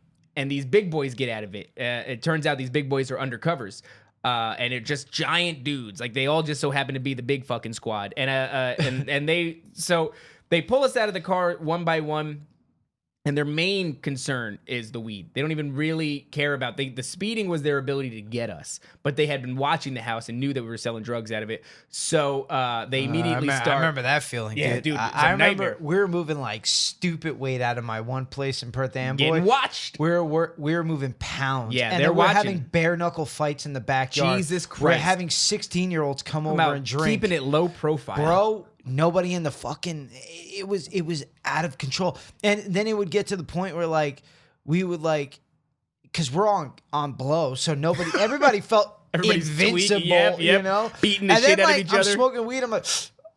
these big boys get out of it. It turns out these big boys are undercovers. And they're just giant dudes. Like they all just so happen to be the big fucking squad. And they pull us out of the car one by one. And their main concern is the weed. They don't even really care about the speeding was their ability to get us, but they had been watching the house and knew that we were selling drugs out of it. So they immediately I remember that feeling, Yeah, dude. dude, it's I a remember nightmare. we were moving like stupid weight out of my one place in Perth Amboy. getting watched. We were moving pounds. Yeah, and they're then we're watching. having bare knuckle fights in the backyard. Jesus We're Christ. having 16-year-olds come over About and drink. keeping it low profile, Bro, nobody in the fucking it was out of control. And then it would get to the point where like we would like because we're on blow, so everybody felt Everybody's invincible, tweaking, yep, you know, beating the and shit then, out of like, each I'm other. smoking weed. I'm like,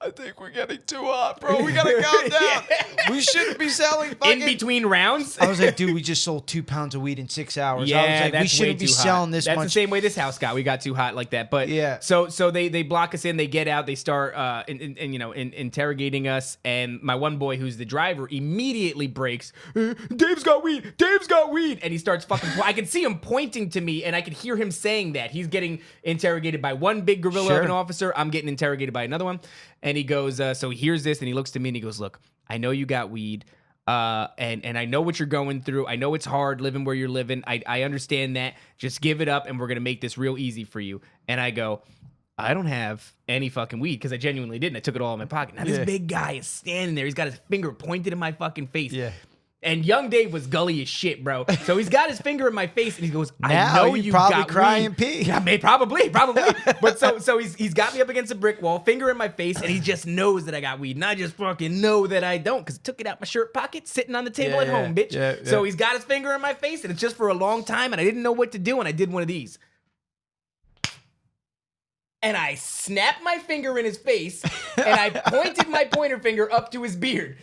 I think we're getting too hot, bro. We gotta calm down. We shouldn't be selling fucking... In between rounds. I was like, dude, we just sold 2 pounds of weed in 6 hours. Yeah, I was like, that's we shouldn't way be too hot. selling this That's much. the same way this house got. We got too hot like that. But yeah. So they block us in. They get out. They start interrogating us. And my one boy, who's the driver, immediately breaks. Dave's got weed. Dave's got weed. And he starts fucking. I can see him pointing to me, and I could hear him saying that he's getting interrogated by one big gorilla of an officer. I'm getting interrogated by another one. And he goes, so he hears this, and he looks to me, and he goes, look, I know you got weed. And I know what you're going through. I know it's hard living where you're living. I understand that. Just give it up, and we're going to make this real easy for you. And I go, I don't have any fucking weed, because I genuinely didn't. I took it all in my pocket. Now, this big guy is standing there. He's got his finger pointed in my fucking face. Yeah. And young Dave was gully as shit, bro. So he's got his finger in my face, and he goes, "I know you probably got cry weed." and pee. Yeah, probably. But so he's got me up against a brick wall, finger in my face, and he just knows that I got weed, and I just fucking know that I don't, because I took it out my shirt pocket, sitting on the table at home, bitch. Yeah. So he's got his finger in my face, and it's just for a long time, and I didn't know what to do, and I did one of these. And I snapped my finger in his face, and I pointed my pointer finger up to his beard.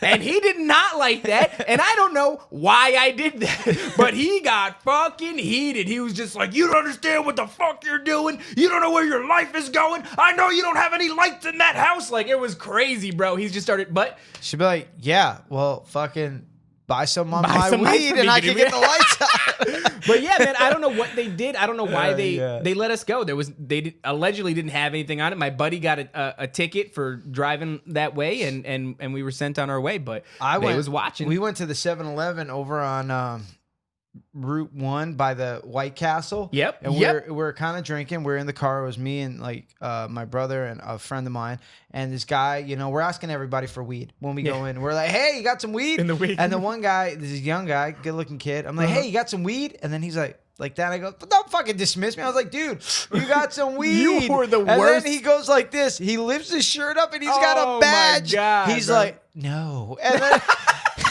And he did not like that, and I don't know why I did that, but he got fucking heated. He was just like, you don't understand what the fuck you're doing. You don't know where your life is going. I know you don't have any lights in that house. Like, it was crazy, bro. He just started, but... She'd be like, yeah, well, fucking... buy some on my weed and I can get the lights out. But yeah, man, I don't know what they did. I don't know why they let us go. They allegedly didn't have anything on it. My buddy got a ticket for driving that way, and we were sent on our way. But I was watching. We went to the 7-Eleven over on Route 1 by the White Castle. Yep. And we're kind of drinking. We're in the car. It was me and my brother and a friend of mine. And this guy, we're asking everybody for weed when we go in. We're like, hey, you got some weed? And the one guy, this young guy, good looking kid. I'm like, hey, you got some weed? And then he's like that. I go, don't fucking dismiss me. I was like, dude, you got some weed. You were the worst. And then he goes like this. He lifts his shirt up and he's got a badge. My God, he's like, no. And then...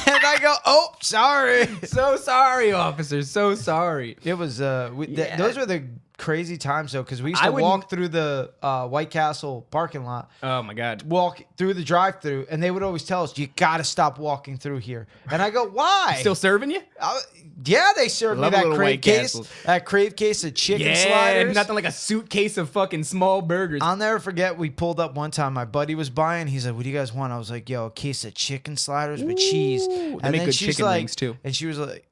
And I go, oh, sorry. So sorry, officer. So sorry. It was, those were the crazy times, though, because we used to walk through the White Castle parking lot. Oh, my God. Walk through the drive-thru, and they would always tell us, you got to stop walking through here. And I go, why? Still serving you? Yeah, they served me that crave case of chicken sliders. Nothing like a suitcase of fucking small burgers. I'll never forget, we pulled up one time. My buddy was buying. He's like, what do you guys want? I was like, yo, a case of chicken sliders with cheese. And they make good chicken wings, too. And she was like,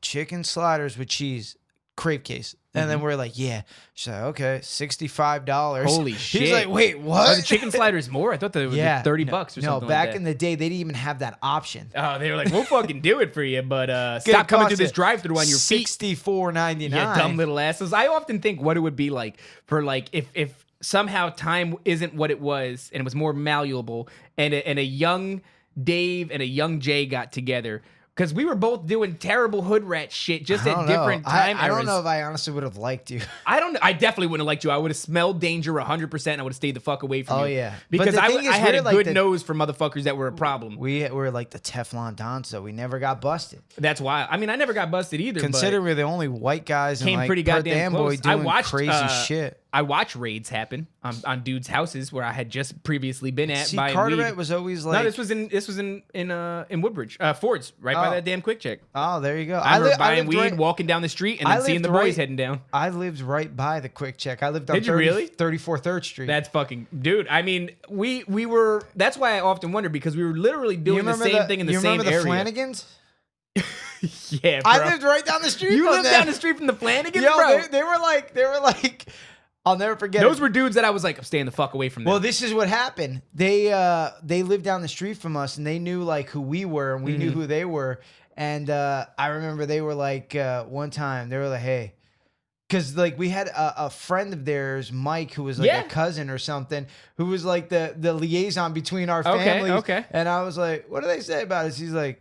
chicken sliders with cheese, crave case. And then we're like, yeah. She's like, okay, $65. Holy shit. He's like, wait, what? Oh, the chicken sliders more? I thought they were $30 or something. No, back like that. In the day, they didn't even have that option. Oh, they were like, we'll fucking do it for you, but stop coming through this drive-thru on your feet. $64.99. You dumb little asses. I often think what it would be like for if somehow time isn't what it was and it was more malleable and a young Dave and a young Jay got together. Because we were both doing terrible hood rat shit just at different time eras. I don't know if I honestly would have liked you. I don't know. I definitely wouldn't have liked you. I would have smelled danger 100%. And I would have stayed the fuck away from you. Oh, yeah. Because I had a good nose for motherfuckers that were a problem. We were like the Teflon Dons, though. We never got busted. That's why. I mean, I never got busted either. Considering we're the only white guys in like pretty goddamn Boy doing crazy shit. I watched raids happen on dudes' houses where I had just previously been at. See, Carteret was always like... No, this was in Woodbridge, Ford's, right by that damn Quick Check. Oh, there you go. I remember buying weed, walking down the street, and then seeing the boys heading down. I lived right by the Quick Check. I lived on 34th 3rd Street. That's fucking... Dude, I mean, we were... That's why I often wonder, because we were literally doing the same thing in the same area. You remember the Flanagans? Yeah, bro. I lived right down the street You from lived them. down the street from the Flanagans, Yo, bro? They were like... I'll never forget. Those were dudes that I was like, I'm staying the fuck away from them. Well, this is what happened. They lived down the street from us, and they knew like who we were, and we knew who they were. And I remember they were like, one time they were like, hey, because like we had a friend of theirs, Mike, who was like a cousin or something, who was like the liaison between our families. Okay. And I was like, what do they say about us? He's like,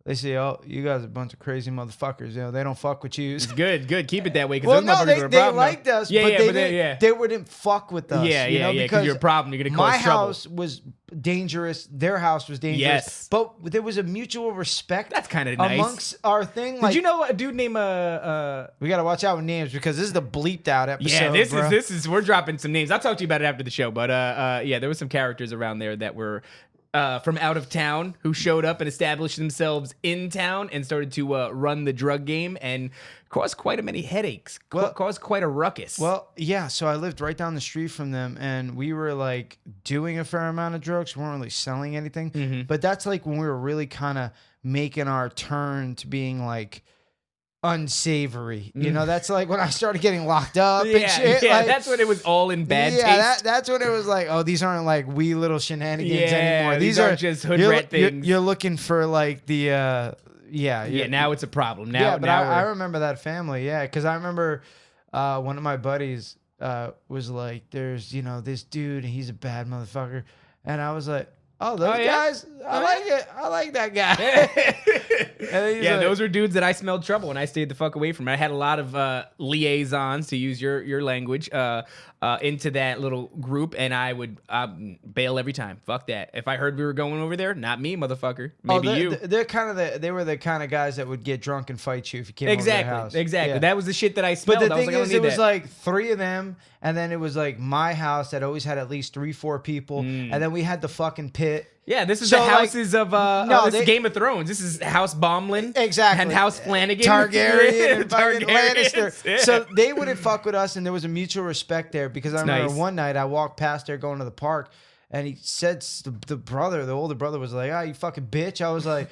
They say, "Oh, you guys are a bunch of crazy motherfuckers. You know, they don't fuck with you." It's good. Keep it that way. Well, no, they liked us, but they wouldn't fuck with us. Because you're a problem. You're gonna cause trouble. My house was dangerous. Their house was dangerous. Yes, but there was a mutual respect. That's kind of nice amongst our thing. Did you know a dude named We gotta watch out with names because this is the bleeped out episode. Yeah, this is we're dropping some names. I'll talk to you about it after the show. But there were some characters around there that were from out of town who showed up and established themselves in town and started to run the drug game and caused quite a many headaches, caused quite a ruckus. Well, yeah, so I lived right down the street from them, and we were, like, doing a fair amount of drugs. We weren't really selling anything. But that's, like, when we were really kind of making our turn to being, like, unsavory. You know, that's like when I started getting locked up and shit. Yeah, like, that's when it was all in bad taste. Yeah, that's when it was like, oh, these aren't like wee little shenanigans anymore. These are just hood rat things. You're looking for like the now it's a problem. But I remember that family, because I remember one of my buddies was like, there's this dude, and he's a bad motherfucker, and I was like, oh, those guys, I like it. I like that guy. Those were dudes that I smelled trouble and I stayed the fuck away from. I had a lot of liaisons, to use your language, into that little group, and I would bail every time. Fuck that. If I heard we were going over there, not me, motherfucker. Maybe you. They were the kind of guys that would get drunk and fight you if you came over their house. Exactly. Yeah. That was the shit that I smelled. But the thing is, it was like 3 of them, and then it was like my house that always had at least 3-4 people, and then we had the fucking pit. Yeah, this is the houses of this is Game of Thrones. This is House Bomlin, exactly, and House Flanagan, Targaryen, and fucking Lannister. Yeah. So they wouldn't fuck with us, and there was a mutual respect there because I remember one night I walked past there going to the park, and he said the older brother was like, "Ah, you fucking bitch." I was like,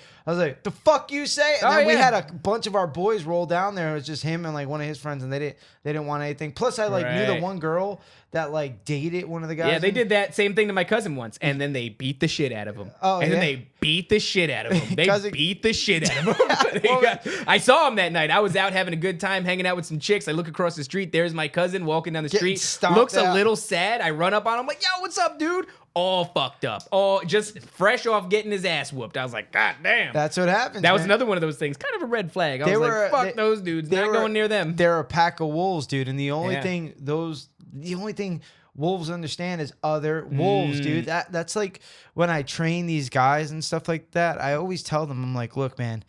"The fuck you say?" And then we had a bunch of our boys roll down there. It was just him and like one of his friends, and they didn't want anything. Plus, I knew the one girl that like dated one of the guys. Yeah, they did that same thing to my cousin once, and then they beat the shit out of him. Then they beat the shit out of him. They beat the shit out of him. I saw him that night. I was out having a good time, hanging out with some chicks. I look across the street. There's my cousin walking down the street. Looks a little sad. I run up on him like, "Yo, what's up, dude?" All fucked up. All just fresh off getting his ass whooped. I was like, God damn. That's what happens. That was another one of those things. Kind of a red flag. I was like, fuck those dudes. Not going near them. They're a pack of wolves, dude. And the only thing wolves understand is other wolves, dude. That's like when I train these guys and stuff like that, I always tell them, I'm like, look, man,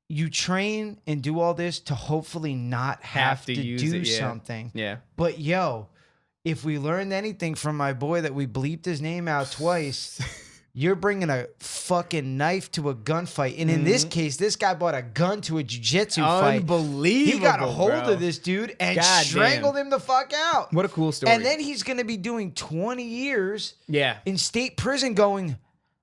you train and do all this to hopefully not have to do something. Yeah. But if we learned anything from my boy that we bleeped his name out twice, you're bringing a fucking knife to a gunfight. And in this case, this guy bought a gun to a jujitsu fight. Unbelievable. He got a hold of this dude and strangled him the fuck out. What a cool story. And then he's going to be doing 20 years in state prison going,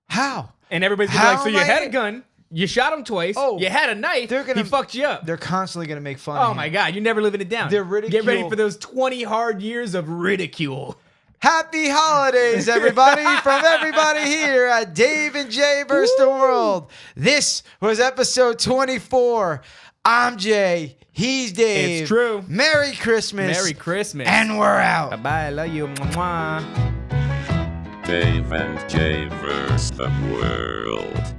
how? And everybody's going to be like, so you had a gun. You shot him twice. You had a knife. He fucked you up. They're constantly going to make fun of him. Oh, my God. You're never living it down. They're ridiculed. Get ready for those 20 hard years of ridicule. Happy holidays, everybody, from everybody here at Dave and Jay vs. the World. This was episode 24. I'm Jay. He's Dave. It's true. Merry Christmas. Merry Christmas. And we're out. Bye-bye. I love you. Mwah. Dave and Jay vs. the World.